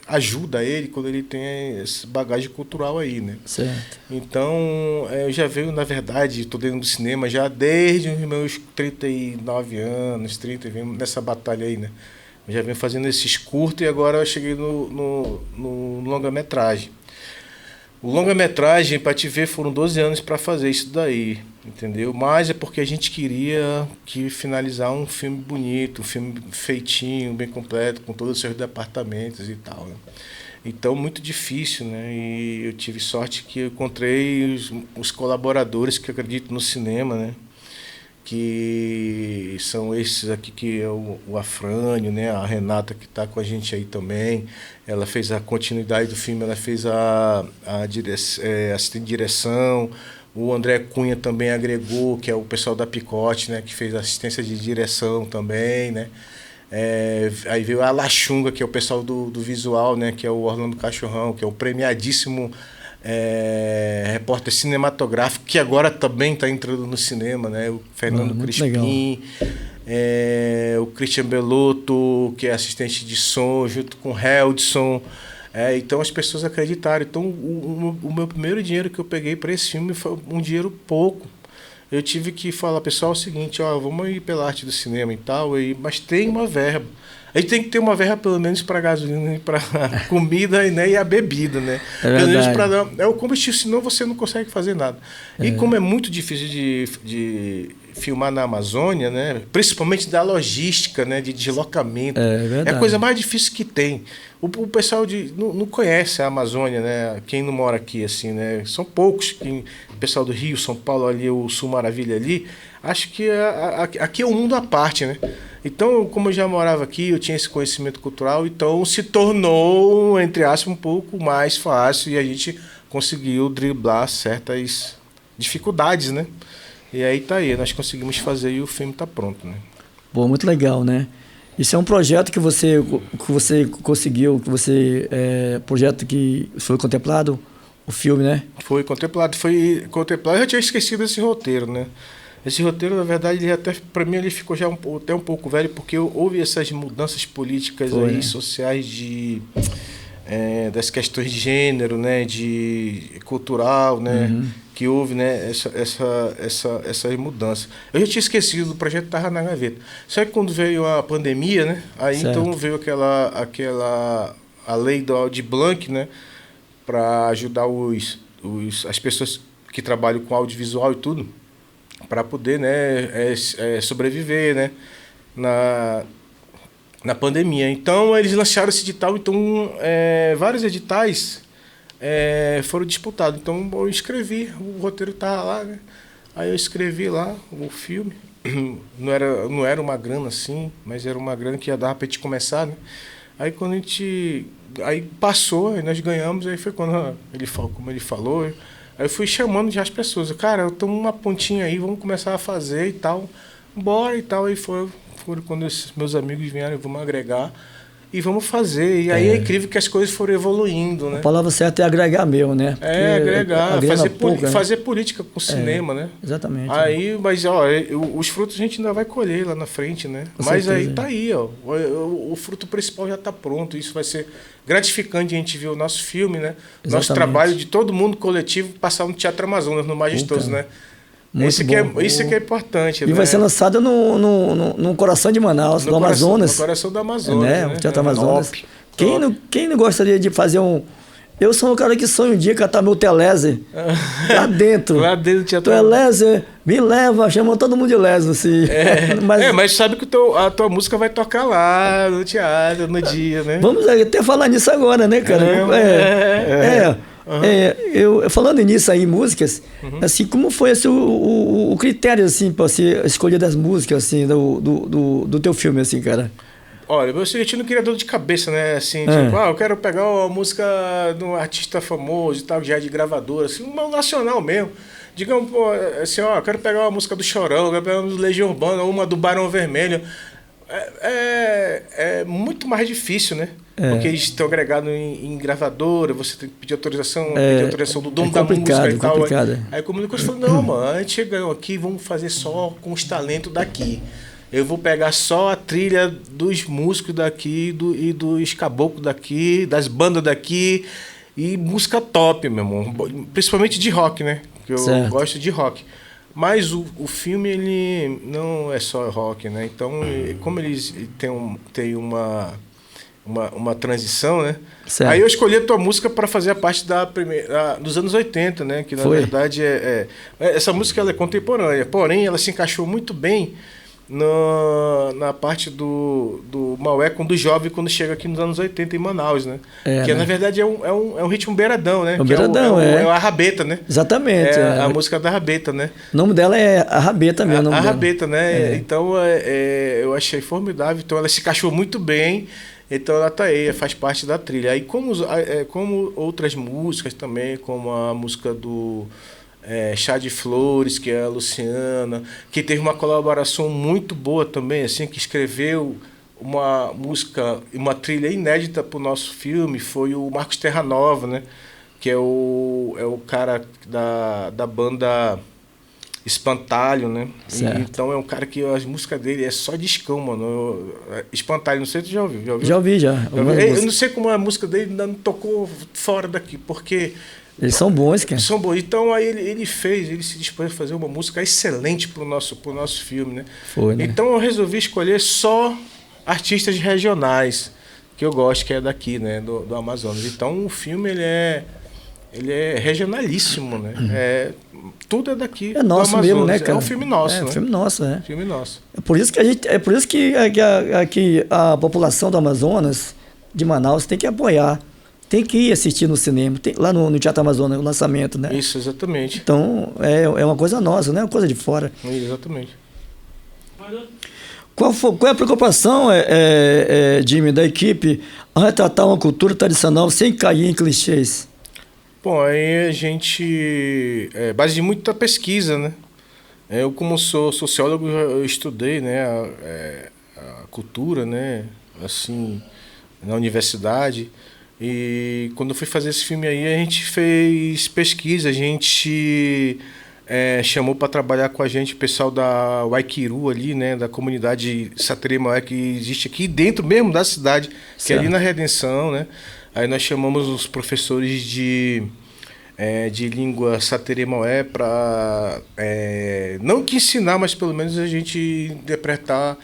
ajuda ele quando ele tem essa bagagem cultural aí, né? Certo. Então, eu já venho, na verdade, estou dentro do cinema já desde os meus 39 anos, venho nessa batalha aí, né? Eu já venho fazendo esses curtos e agora eu cheguei no longa-metragem. O longa-metragem, para te ver, foram 12 anos para fazer isso daí, entendeu? Mas é porque a gente queria finalizar um filme bonito, um filme feitinho, bem completo, com todos os seus departamentos e tal, né? Então, muito difícil, né? E eu tive sorte que eu encontrei os colaboradores que acreditam no cinema, né? Que são esses aqui, que é o Afrânio, né? A Renata, que está com a gente aí também. Ela fez a continuidade do filme, ela fez assistente de direção. O André Cunha também agregou, que é o pessoal da Picote, né? Que fez assistência de direção também, né? Aí veio a Lachunga, que é o pessoal do visual, né? Que é o Orlando Cachorrão, que é o premiadíssimo repórter cinematográfico, que agora também está entrando no cinema, né? O Fernando Crispim, o Christian Belotto, que é assistente de som, junto com o Heldson. Então as pessoas acreditaram. Então o meu primeiro dinheiro que eu peguei para esse filme foi um dinheiro pouco. Eu tive que falar, pessoal, é o seguinte, vamos ir pela arte do cinema e tal, mas tem uma verba. A gente tem que ter uma verba pelo menos para gasolina e para comida, né, e a bebida, né? Pelo menos para o combustível, senão você não consegue fazer nada. E como é muito difícil de filmar na Amazônia, né, principalmente da logística, né, de deslocamento, é a coisa mais difícil que tem. O pessoal não conhece a Amazônia, né? Quem não mora aqui, assim, né? São poucos. O pessoal do Rio, São Paulo ali, o Sul Maravilha ali, acho que aqui é um mundo à parte, né? Então, como eu já morava aqui, eu tinha esse conhecimento cultural, então se tornou, entre aspas, um pouco mais fácil e a gente conseguiu driblar certas dificuldades, né? E aí tá aí, nós conseguimos fazer e o filme tá pronto, né? Pô, muito legal, né? Isso é um projeto que você conseguiu, projeto que foi contemplado, o filme, né? Foi contemplado. Eu já tinha esquecido esse roteiro, né? Esse roteiro, na verdade, para mim ele ficou já até um pouco velho, porque houve essas mudanças políticas sociais de das questões de gênero, né, de cultural, né, que houve, né, essa mudança. Eu já tinha esquecido do projeto, estava na gaveta. Só que quando veio a pandemia, né, aí Certo. então veio a lei do Aldir Blanc, né, para ajudar as pessoas que trabalham com audiovisual e tudo, para poder, né, sobreviver, né, na pandemia. Então, eles lançaram esse edital, então vários editais foram disputados. Então, eu escrevi, o roteiro estava lá, né? Aí eu escrevi lá o filme. Não era uma grana assim, mas era uma grana que ia dar para a gente começar, né? Aí quando aí passou, aí nós ganhamos, aí foi quando como ele falou, aí eu fui chamando já as pessoas. Cara, eu tenho uma pontinha aí, vamos começar a fazer e tal. Bora e tal. Aí foram quando esses meus amigos vieram, vamos agregar e vamos fazer. E aí é incrível que as coisas foram evoluindo, né? A palavra certa é agregar mesmo, né? Agregar, Né? fazer política com o cinema, né? Exatamente. Aí, mas ó, os frutos a gente ainda vai colher lá na frente, né? Com Mas certeza. aí tá aí, ó. O fruto principal já está pronto. Isso vai ser gratificante a gente ver o nosso filme, né? Nosso Exatamente. trabalho de todo mundo coletivo passar no Teatro Amazonas, no Majestoso, né? Muito Isso que é importante. E né? vai ser lançado no coração de Manaus, no Amazonas. No coração do Amazonas. Né? Né? O Teatro Amazonas. Top. Quem não gostaria de fazer um... Eu sou um cara que sonha um dia catar meu Telese lá dentro. Lá dentro do Teatro Telese, me leva, chama todo mundo de Leso, assim. Mas sabe que a tua música vai tocar lá no teatro, no dia, né? Vamos até falar nisso agora, né, cara? Eu falando nisso aí, músicas, assim, como foi assim, o critério, assim, para você escolher das músicas, assim, do teu filme, assim, cara? Olha, eu seguinte, não queria dor de cabeça, né? Assim, tipo, eu quero pegar uma música de um artista famoso e tal, já de gravadora, assim, uma nacional mesmo. Digamos, pô, assim, eu quero pegar uma música do Chorão, eu quero pegar uma do Legião Urbana, uma do Barão Vermelho. É muito mais difícil, né? Porque eles estão agregados em gravadora, você tem que pedir autorização, do dono da música e tal. Aí a comunicação falou, não, mano, a gente chegou aqui, vamos fazer só com os talentos daqui. Eu vou pegar só a trilha dos músicos daqui e dos caboclos daqui, das bandas daqui, e música top, meu irmão. Principalmente de rock, né? Que eu gosto de rock. Mas o filme, ele não é só rock, né? Então, como eles têm uma transição, né? Certo. Aí eu escolhi a tua música para fazer a parte dos anos 80, né? Que na verdade essa música ela é contemporânea, porém ela se encaixou muito bem na parte do Maué do jovem quando chega aqui nos anos 80 em Manaus, né? Que na verdade é um ritmo beiradão, né? É um beiradão, é a rabeta, né? Exatamente. A música da rabeta, né? O nome dela é a Rabeta mesmo. A rabeta, né? Então eu achei formidável. Então ela se encaixou muito bem. Então ela tá aí, faz parte da trilha. Aí como outras músicas também, como a música do Chá de Flores, que é a Luciana, que teve uma colaboração muito boa também, assim, que escreveu uma música, uma trilha inédita para o nosso filme, foi o Marcos Terranova, né? Que é o cara da banda Espantalho, né? Então é um cara que as músicas dele é só discão, mano. Espantalho, não sei se tu já ouviu. Já ouvi. Eu não sei como a música dele ainda não tocou fora daqui, porque... Eles são bons, cara. São bons. Então aí ele se dispôs a fazer uma música excelente pro nosso filme, né? Foi, né? Então eu resolvi escolher só artistas regionais, que eu gosto, que é daqui, né? Do Amazonas. Então o filme, ele é regionalíssimo, né? Tudo é daqui. É nosso mesmo, né, cara? É um filme nosso, né? É um filme nosso, né? Filme nosso. É por isso que a população do Amazonas, de Manaus, tem que apoiar. Tem que ir assistir no cinema, lá no Teatro Amazonas, o lançamento, né? Isso, exatamente. Então, é uma coisa nossa, não é uma coisa de fora. Exatamente. Qual é a preocupação, Jimmy, da equipe ao retratar uma cultura tradicional sem cair em clichês? Bom, aí a gente base de muita pesquisa, né? Eu, como sou sociólogo, eu estudei, né, a cultura, né, assim, na universidade. E quando eu fui fazer esse filme aí, a gente fez pesquisa, a gente chamou para trabalhar com a gente o pessoal da Waikiru ali, né, da comunidade Saterema, que existe aqui dentro mesmo da cidade, que é ali na Redenção, né? Aí nós chamamos os professores de língua saterê-maué para, não que ensinar, mas pelo menos a gente interpretar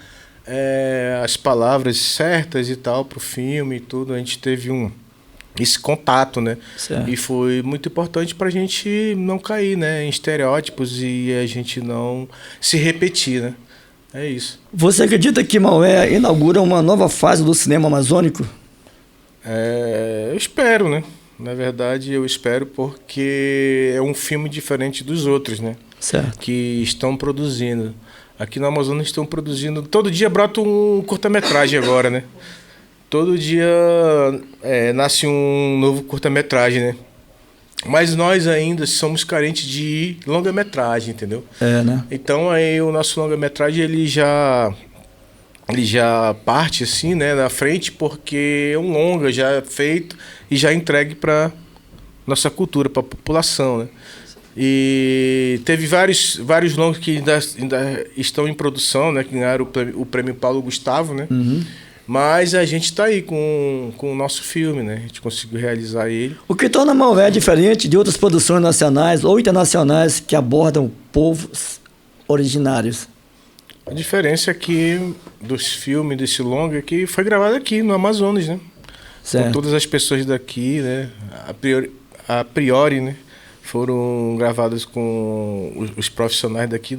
as palavras certas e tal para o filme e tudo. A gente teve esse contato, né? Certo. E foi muito importante para a gente não cair, né, em estereótipos e a gente não se repetir, né? É isso. Você acredita que Maué inaugura uma nova fase do cinema amazônico? Eu espero, né? Na verdade, eu espero porque é um filme diferente dos outros, né? Certo. Que estão produzindo. Aqui no Amazonas estão produzindo... Todo dia brota um curta-metragem agora, né? Todo dia nasce um novo curta-metragem, né? Mas nós ainda somos carentes de longa-metragem, entendeu? Né? Então aí o nosso longa-metragem ele já parte assim, né, na frente, porque é um longa já feito e já entregue para nossa cultura, para a população, né? E teve vários longas que ainda estão em produção, né, que ganharam o prêmio Paulo Gustavo, né? Uhum. Mas a gente está aí com o nosso filme, né? A gente conseguiu realizar ele. O que torna Maué diferente de outras produções nacionais ou internacionais que abordam povos originários? A diferença aqui dos filmes, desse longa, é que foi gravado aqui no Amazonas, né? Certo. Com todas as pessoas daqui, né? A priori, né? Foram gravadas com os profissionais daqui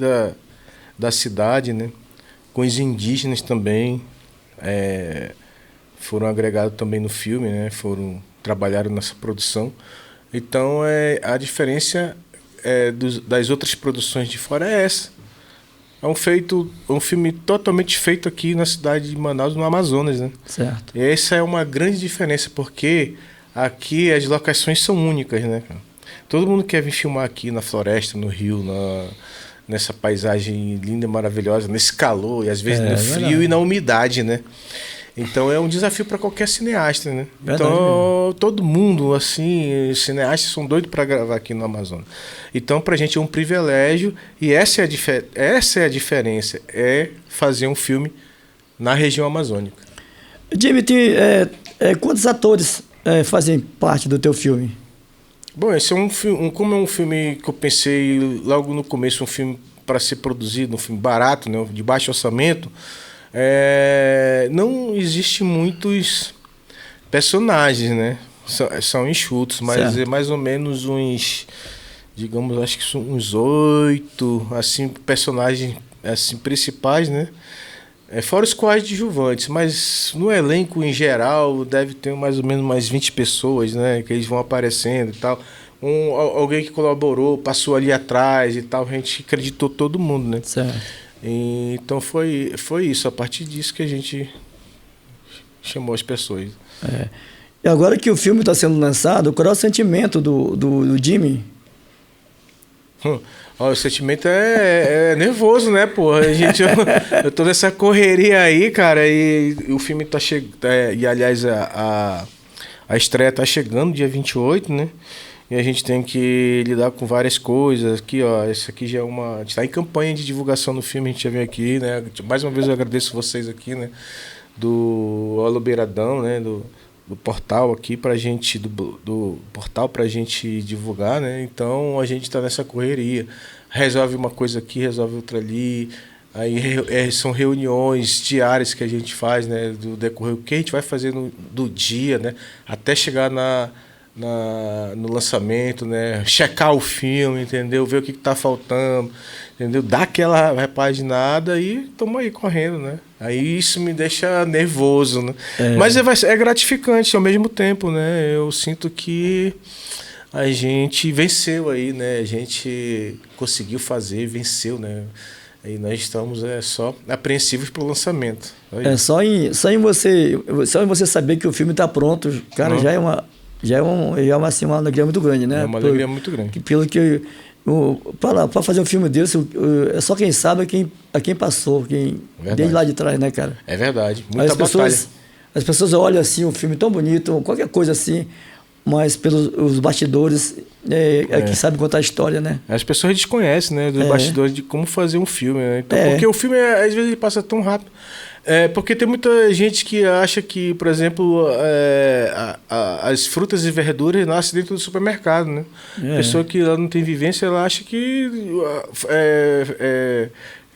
da cidade, né? Com os indígenas também. Foram agregados também no filme, né? Trabalharam nessa produção. Então, a diferença das outras produções de fora é essa. É um filme totalmente feito aqui na cidade de Manaus, no Amazonas, né? Certo. E essa é uma grande diferença, porque aqui as locações são únicas, né, cara? Todo mundo quer vir filmar aqui na floresta, no rio, nessa paisagem linda, maravilhosa, nesse calor, e às vezes no frio verdade. e na umidade, né? Então é um desafio para qualquer cineasta, né? Verdade Então todo mundo, assim, os cineastas são doidos para gravar aqui no Amazonas. Então pra gente é um privilégio e essa é a diferença, é fazer um filme na região amazônica. Jimmy, quantos atores fazem parte do teu filme? Bom, esse é como é um filme que eu pensei logo no começo, um filme para ser produzido, um filme barato, né, de baixo orçamento, não existe muitos personagens, né? São enxutos, mas certo. É mais ou menos uns, digamos, acho que são uns 8, assim, personagens assim, principais, né? Fora os coadjuvantes, mas no elenco em geral deve ter mais ou menos umas 20 pessoas, né? Que eles vão aparecendo e tal. Alguém que colaborou, passou ali atrás e tal, a gente acreditou todo mundo, né? Certo. Então foi isso, a partir disso que a gente chamou as pessoas. E agora que o filme está sendo lançado, qual é o sentimento do Jimmy? O sentimento é nervoso, né, porra? Eu tô nessa correria aí, cara, e o filme tá chegando. E aliás, a estreia tá chegando, dia 28, né? E a gente tem que lidar com várias coisas. Aqui, ó, esse aqui já é a gente tá em campanha de divulgação do filme, a gente já veio aqui, né? Mais uma vez eu agradeço vocês aqui, né? Do Alô Beiradão, né? Do portal aqui pra gente, do portal pra gente divulgar, né? Então a gente tá nessa correria. Resolve uma coisa aqui, resolve outra ali. Aí são reuniões diárias que a gente faz, né? Do decorrer, o que a gente vai fazer do dia, né? Até chegar no lançamento, né? Checar o filme, entendeu? Ver o que tá faltando, entendeu? Dar aquela repaginada e estamos aí correndo, né? Aí isso me deixa nervoso, né? Mas é gratificante ao mesmo tempo, né? Eu sinto que a gente venceu aí, né? A gente conseguiu fazer, venceu, né? E nós estamos só apreensivos para o lançamento. Só em você saber que o filme está pronto, cara, já é uma alegria muito grande, né? É uma alegria muito grande. Pelo que para fazer um filme desse, é só quem sabe a quem passou, desde lá de trás, né, cara? É verdade. Muita batalha. As pessoas olham assim um filme tão bonito, qualquer coisa assim, mas pelos bastidores que sabe contar a história, né? As pessoas desconhecem, né, dos bastidores de como fazer um filme, né? Então, porque o filme às vezes ele passa tão rápido. Porque tem muita gente que acha que, por exemplo, as frutas e verduras nascem dentro do supermercado, né? Pessoa que ela não tem vivência, ela acha que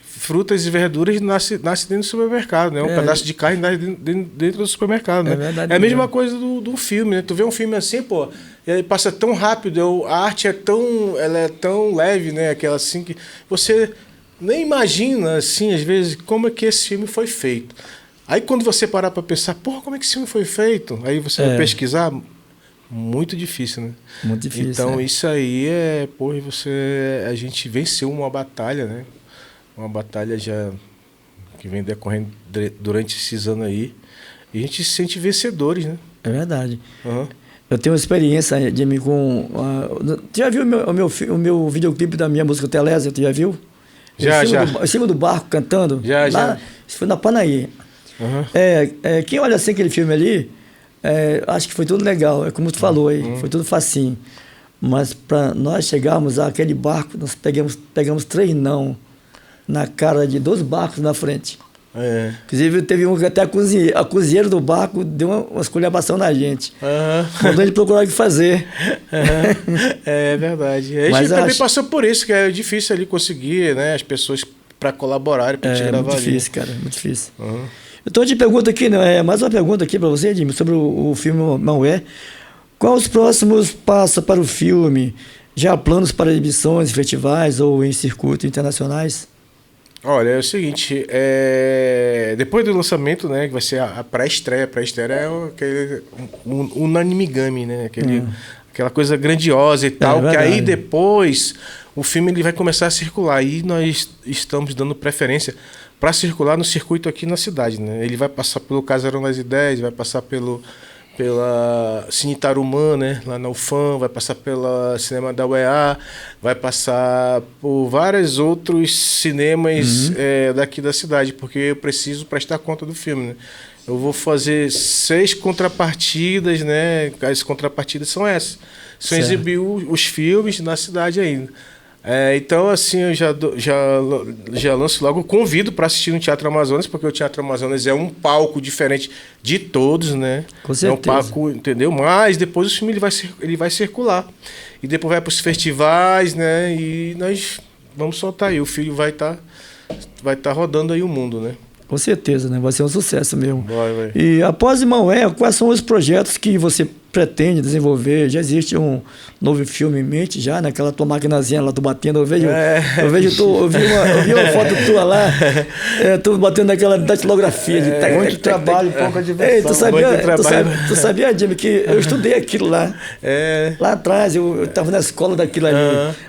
frutas e verduras nascem dentro do supermercado, né? Um pedaço de carne nasce dentro do supermercado, né? Verdade, é a mesma coisa do filme, né? Tu vê um filme assim, pô, ele passa tão rápido, a arte ela é tão leve, né? Aquela assim que você nem imagina, assim, às vezes, como é que esse filme foi feito. Aí quando você parar para pensar, porra, como é que esse filme foi feito? Aí você vai pesquisar, muito difícil, né? Muito difícil. Então isso aí porra, a gente venceu uma batalha, né? Uma batalha já que vem decorrendo durante esses anos aí. E a gente se sente vencedores, né? É verdade. Uhum. Eu tenho uma experiência, Jimmy, com... Tu já viu o meu videoclipe da minha música Telésia? Tu já viu? Já. Em cima do barco, cantando. Já. Isso foi na Panaí. Uhum. Quem olha assim aquele filme ali, acho que foi tudo legal. É como tu falou aí, foi tudo facinho. Mas para nós chegarmos àquele barco, nós pegamos 3 não na cara de 2 barcos na frente. Inclusive, teve um que até a cozinheira do barco deu uma esculhambação na gente. Mandou ele procurar o que fazer. É verdade. A gente também passou por isso, que é difícil ali conseguir, né, as pessoas para colaborarem, para te gravar ali. É muito difícil, cara, muito difícil. Então, eu te pergunto aqui, né, mais uma pergunta aqui para você, Jimmy, sobre o filme Maué. Quais os próximos passos para o filme? Já há planos para exibições, festivais ou em circuitos internacionais? Olha, é o seguinte, depois do lançamento, né, que vai ser a pré-estreia. A pré-estreia é aquele unanimigami, né, aquela coisa grandiosa e tal, que aí depois o filme ele vai começar a circular. E nós estamos dando preferência para circular no circuito aqui na cidade, né? Ele vai passar pelo Casarão das Ideias, vai passar pela Cine Tarumã, né, lá na UFAM, vai passar pela Cinema da UEA, vai passar por vários outros cinemas daqui da cidade, porque eu preciso prestar conta do filme, né? Eu vou fazer 6 contrapartidas, né? As contrapartidas são essas. São exibir os filmes na cidade ainda. Então, assim, eu já lanço logo o convido para assistir no Teatro Amazonas, porque o Teatro Amazonas é um palco diferente de todos, né? Com certeza. É um palco, entendeu? Mas depois o filme ele vai circular. E depois vai para os festivais, né? E nós vamos soltar aí. O filho vai tá rodando aí o mundo, né? Com certeza, né? Vai ser um sucesso mesmo. Vai. E após Maué, quais são os projetos que você pretende desenvolver? Já existe um novo filme em mente já, naquela tua maquinazinha lá, tu batendo, eu vi uma foto tua lá, tu batendo naquela datilografia de muito trabalho, pouca diversão. Ei, tu sabia, Jimmy, que eu estudei aquilo lá. Lá atrás, eu estava na escola daquilo ali.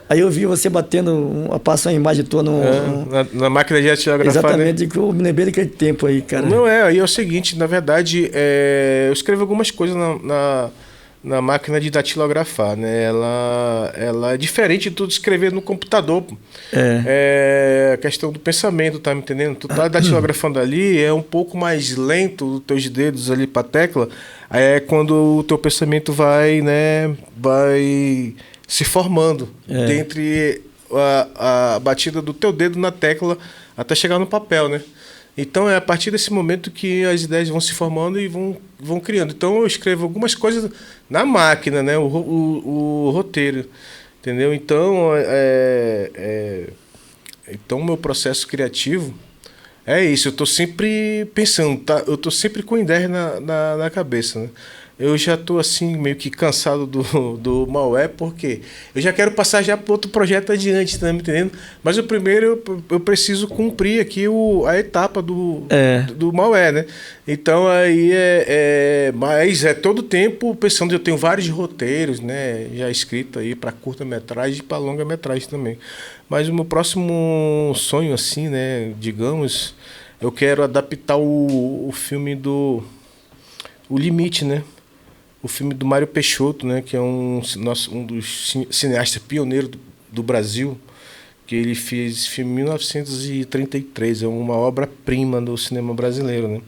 Aí eu vi você batendo, passou a imagem tua na máquina de datilografar. Exatamente, né? que eu me lembrei daquele tempo aí, cara. Não aí é o seguinte, na verdade, eu escrevo algumas coisas na máquina de datilografar, né? Ela é diferente de tudo escrever no computador. A questão do pensamento, tá me entendendo? Tu tá datilografando ali, é um pouco mais lento os teus dedos ali pra tecla, é quando o teu pensamento vai se formando dentre a batida do teu dedo na tecla até chegar no papel, né? Então é a partir desse momento que as ideias vão se formando e vão criando. Então eu escrevo algumas coisas na máquina, né? O roteiro, entendeu? Então então o meu processo criativo é isso. Eu estou sempre pensando, eu estou sempre com ideias na cabeça, né? Eu já estou assim meio que cansado do Maué, porque eu já quero passar já para outro projeto adiante, tá me entendendo? Mas o primeiro eu preciso cumprir aqui a etapa do Maué, né? Então aí mas todo tempo pensando, eu tenho vários roteiros, né, já escrito aí para curta-metragem e para longa-metragem também. Mas o meu próximo sonho assim, né, digamos, eu quero adaptar o filme O Limite, né? O filme do Mário Peixoto, né, que é um dos cineastas pioneiros do Brasil, que ele fez esse filme em 1933, é uma obra-prima do cinema brasileiro, né?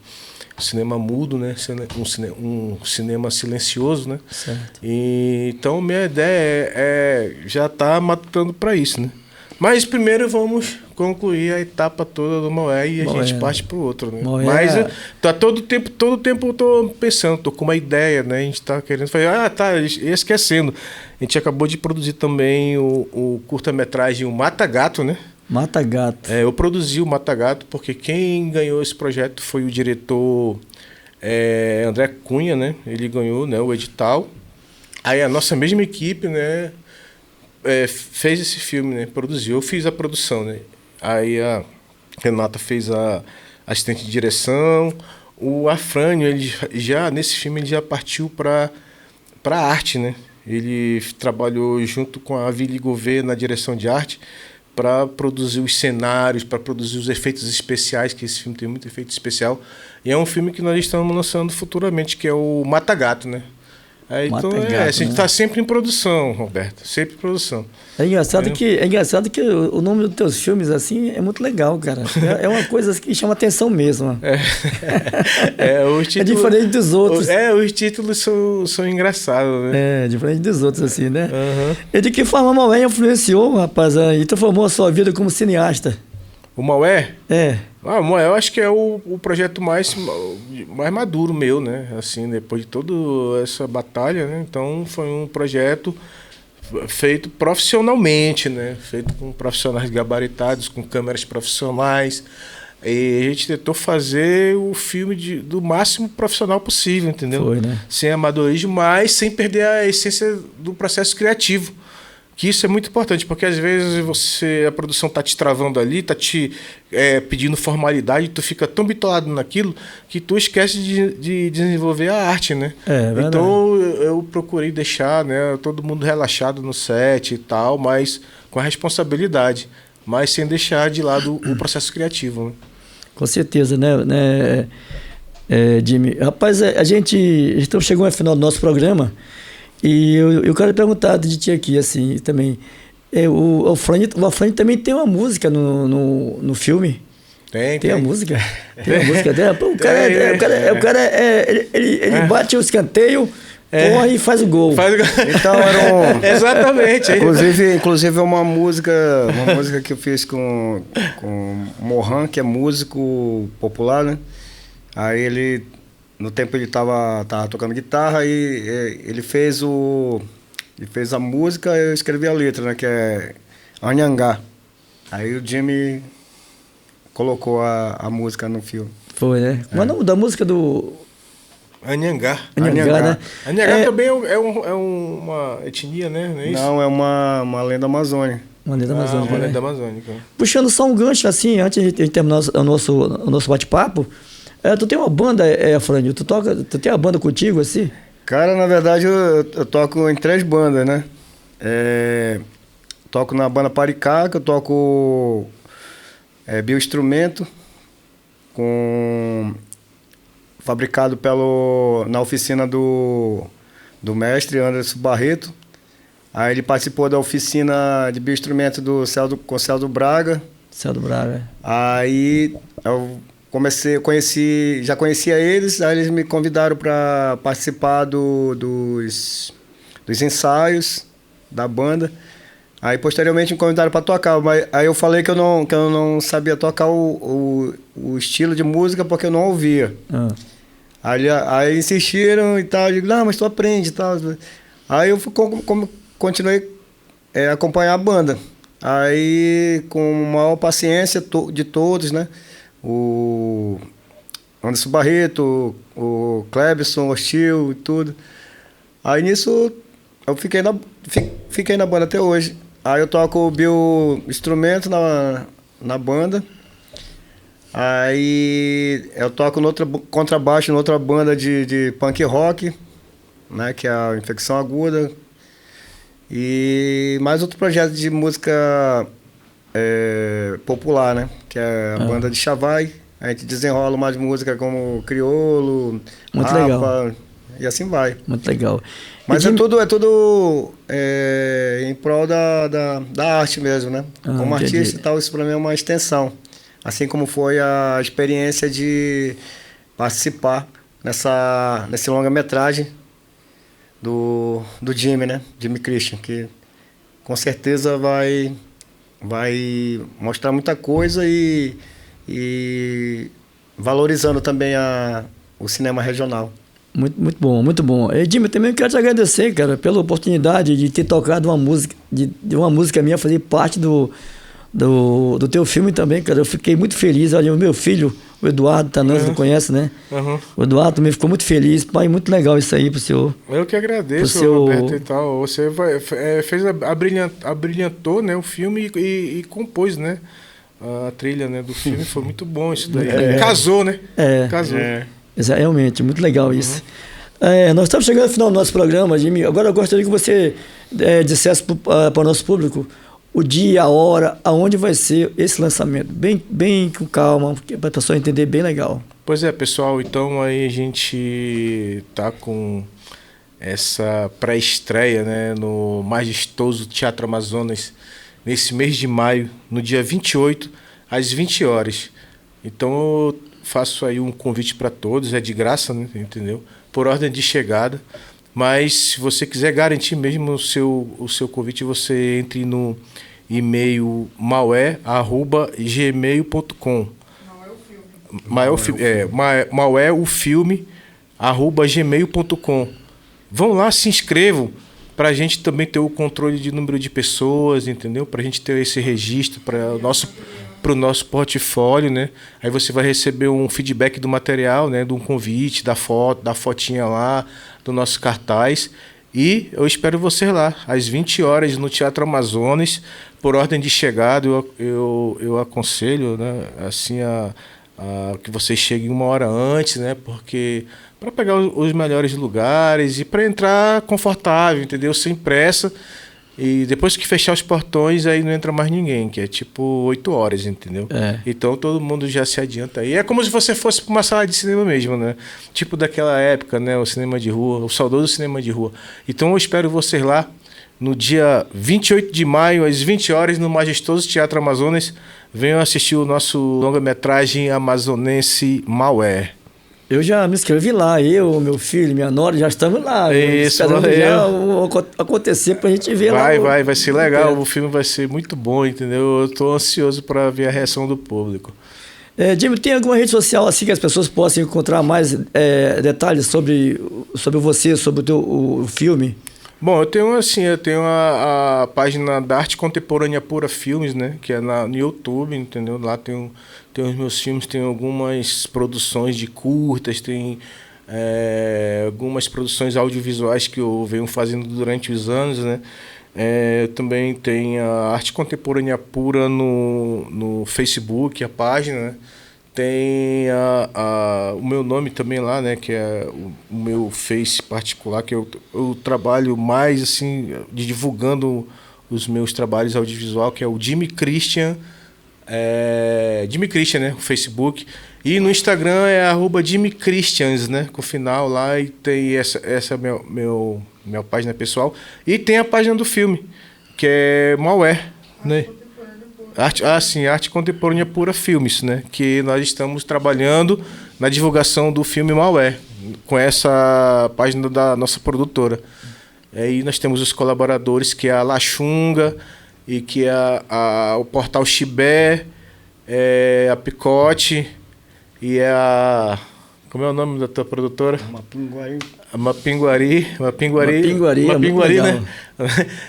Cinema mudo, né? Um cinema silencioso, né? Certo. Então minha ideia já tá matando para isso, né? Mas primeiro vamos concluir a etapa toda do Moé e a gente parte pro outro, né? Moé. Mas tá todo tempo eu tô pensando, tô com uma ideia, né? A gente tá querendo fazer, esquecendo. A gente acabou de produzir também o curta-metragem o Mata Gato, né? Mata Gato. Eu produzi o Mata Gato porque quem ganhou esse projeto foi o diretor André Cunha, né? Ele ganhou, né, o edital. Aí a nossa mesma equipe, né, fez esse filme, né? Produziu. Eu fiz a produção, né? Aí a Renata fez a assistente de direção. O Afrânio, ele já nesse filme ele já partiu para arte, né? Ele trabalhou junto com a Vili Gouveia na direção de arte para produzir os cenários, para produzir os efeitos especiais, que esse filme tem muito efeito especial. E é um filme que nós estamos lançando futuramente, que é o Mata Gato, né? Então, a gente está sempre em produção, Roberto, sempre em produção. É engraçado que o nome dos teus filmes, assim, é muito legal, cara. É uma coisa que chama atenção mesmo. Os títulos, é diferente dos outros. Os títulos são engraçados, né? Diferente dos outros, assim, né? Uhum. E de que forma a Maué influenciou, rapaz, e transformou a sua vida como cineasta? O Maué? O Maué eu acho que é o projeto mais maduro meu, né? Assim, depois de toda essa batalha, né? Então foi um projeto feito profissionalmente, né? Feito com profissionais gabaritados, com câmeras profissionais. E a gente tentou fazer o filme do máximo profissional possível, entendeu? Foi, né? Sem amadorismo, mas sem perder a essência do processo criativo. Que isso é muito importante, porque às vezes a produção tá te travando ali, tá te pedindo formalidade, tu fica tão bitolado naquilo que tu esquece de desenvolver a arte, né? Então eu procurei deixar, né, todo mundo relaxado no set e tal, mas com a responsabilidade, mas sem deixar de lado o processo criativo, né? Com certeza, né, Jimmy? Rapaz, a gente chegou ao final do nosso programa. E eu quero perguntar de ti aqui, assim, também. O Afrânio também tem uma música no filme. Tem a música? Tem a música dela. Pô, o cara ele bate o escanteio, corre e faz o gol. Então era Exatamente. Inclusive é uma música que eu fiz com o Mohan, que é músico popular, né? Aí no tempo ele tava tocando guitarra e ele fez a música, eu escrevi a letra, né, que é Anhangá. Aí o Jimmy colocou a música no filme. Foi, né? Mas o nome da música do... Anhangá. Né? Anhangá também é uma etnia, né? Não é isso? Não, é uma lenda amazônica. Uma lenda amazônica. Uma lenda amazônica. Puxando só um gancho, assim, antes de terminar o nosso bate-papo, tu tem uma banda, Afrânio? Tu tem uma banda contigo, assim? Cara, na verdade, eu toco em 3 bandas, né? Toco na banda Paricá, que eu toco bioinstrumento, fabricado na oficina do mestre Anderson Barreto. Aí ele participou da oficina de bioinstrumento com o Celso Braga. Celso Braga. Aí eu já conhecia eles, aí eles me convidaram para participar dos ensaios da banda. Aí posteriormente me convidaram para tocar, mas aí eu falei que eu não sabia tocar o estilo de música porque eu não ouvia. Aí insistiram e tal, eu digo, não, mas tu aprende e tal. Aí eu continuei a acompanhar a banda. Aí com maior paciência de todos, né? O Anderson Barreto, o Clebson, o Hostil e tudo. Aí nisso eu fiquei na banda até hoje. Aí eu toco bioinstrumento na banda. Aí eu toco contrabaixo em outra banda de punk rock, né, que é a Infecção Aguda. E mais outro projeto de música popular, né? Que é a banda de Chavai. A gente desenrola mais música como Criolo, muito Rapa, legal. E assim vai. Muito legal. Mas é tudo em prol da arte mesmo, né? Como artista e tal, isso para mim é uma extensão. Assim como foi a experiência de participar nesse longa-metragem do Jimmy, né? Jimmy Christian, que com certeza vai vai mostrar muita coisa e valorizando também o cinema regional. Muito, muito bom, muito bom. Edmir, eu também quero te agradecer, cara, pela oportunidade de ter tocado uma música, de uma música minha fazer parte do teu filme também, cara. Eu fiquei muito feliz. Olha, o meu filho, o Eduardo Tanãs, você conhece, né? O Eduardo também ficou muito feliz. Pai, muito legal isso aí pro senhor. Eu que agradeço, Roberto, e tal. Você abrilhantou, né, o filme e compôs, né? A trilha, né, do filme. Foi muito bom isso daí. Casou, né? Casou. Realmente, muito legal isso. Nós estamos chegando ao final do nosso programa, Jimmy. Agora eu gostaria que você dissesse para o nosso público o dia, a hora, aonde vai ser esse lançamento. Bem com calma, para a pessoa entender bem legal. Pois é, pessoal. Então aí a gente tá com essa pré-estreia, né, no majestoso Teatro Amazonas, nesse mês de maio, no dia 28, às 20 horas. Então eu faço aí um convite para todos, é de graça, né, entendeu? Por ordem de chegada. Mas se você quiser garantir mesmo o seu convite, você entre no e-mail maué@gmail.com. mauéofilme@gmail.com. Vão lá, se inscrevam, para a gente também ter o controle de número de pessoas, entendeu? Para a gente ter esse registro para o nosso portfólio, né? Aí você vai receber um feedback do material, né? De um convite, da foto, da fotinha lá, do nosso cartaz. E eu espero você lá, às 20 horas, no Teatro Amazonas, por ordem de chegada. Eu aconselho, né? Assim, que vocês cheguem 1 hora antes, né? Porque para pegar os melhores lugares e para entrar confortável, entendeu? Sem pressa. E depois que fechar os portões, aí não entra mais ninguém, que é tipo 8 horas, entendeu? Então todo mundo já se adianta aí. É como se você fosse para uma sala de cinema mesmo, né? Tipo daquela época, né? O cinema de rua, o saudoso cinema de rua. Então eu espero vocês lá no dia 28 de maio, às 20 horas, no majestoso Teatro Amazonas. Venham assistir o nosso longa-metragem amazonense Maué. Eu já me inscrevi lá, meu filho, minha nora, já estamos lá. Isso, esperando já acontecer pra gente ver lá. Vai ser legal, o filme vai ser muito bom, entendeu? Eu tô ansioso para ver a reação do público. Jimmy, tem alguma rede social assim que as pessoas possam encontrar mais detalhes sobre você, sobre o filme? Bom, eu tenho a página da Arte Contemporânea Pura Filmes, né? Que é no YouTube, entendeu? Lá tem os meus filmes, tem algumas produções de curtas, tem algumas produções audiovisuais que eu venho fazendo durante os anos, né? Também tem a Arte Contemporânea Pura no Facebook, a página, né? Tem o meu nome também lá, né, que é o meu Face particular, que eu trabalho mais assim, divulgando os meus trabalhos audiovisual, que é o Jimmy Christian, né, o Facebook. E no Instagram é @JimmyChristians, né, com o final lá, e tem essa minha página pessoal. E tem a página do filme, que é Maué, né? Arte Contemporânea Pura Filmes, né? Que nós estamos trabalhando na divulgação do filme Maué, com essa página da nossa produtora. Aí nós temos os colaboradores, que é a Laxunga, e que é o Portal Chibé, a Picote, e como é o nome da tua produtora? Mapinguari, né?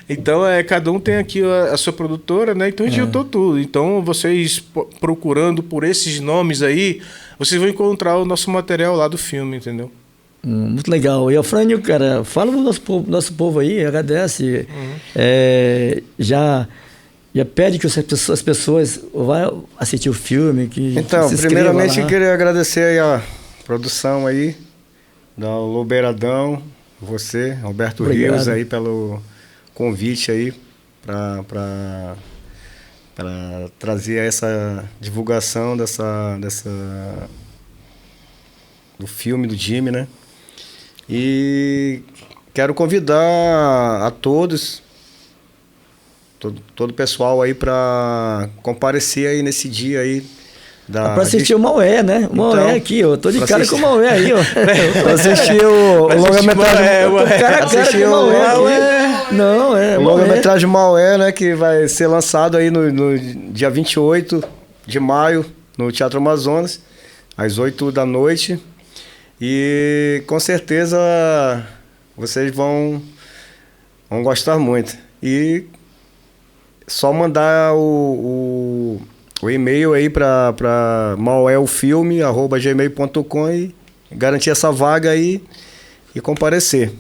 Então, cada um tem aqui a sua produtora, né? Então, a gente juntou tudo. Então, vocês procurando por esses nomes aí, vocês vão encontrar o nosso material lá do filme, entendeu? Muito legal. E, Afrânio, cara, fala do nosso povo aí, agradece. Já pede que as pessoas vão assistir o filme. Então, primeiramente, eu queria agradecer aí a produção aí, da Lobeiradão, você, Roberto Rios, aí pelo convite aí para trazer essa divulgação do filme do Jimmy, né? E quero convidar a todos, todo o pessoal aí para comparecer aí nesse dia aí. Para assistir o Maué, né? O Maué aqui, ó. Tô de cara com o Maué aí, ó. Pra assistir o longa-metragem. Tô cara com o Maué. Não, é. O longa-metragem Maué, né? Que vai ser lançado aí no dia 28 de maio, no Teatro Amazonas, às 8 da noite. E com certeza vocês vão gostar muito. E só mandar o e-mail aí para mauelfilme@gmail.com e garantir essa vaga aí e comparecer.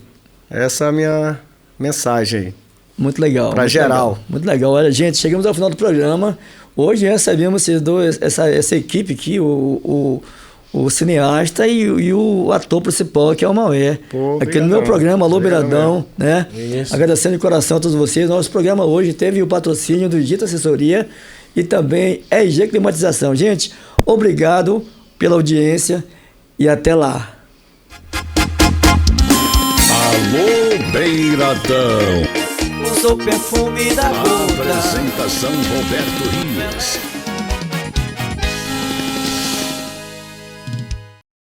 Essa é a minha mensagem aí. Muito legal. Para geral. Legal, muito legal. Olha, gente, chegamos ao final do programa. Hoje recebemos essa equipe aqui, o cineasta e o ator principal, que é o Maué. Aqui no meu programa, Alô Beiradão, né? Isso. Agradecendo de coração a todos vocês. Nosso programa hoje teve o patrocínio do Dita Assessoria e também RG Climatização. Gente, obrigado pela audiência e até lá. Alô Beiradão. O seu perfume da boca. Apresentação Roberto Rios.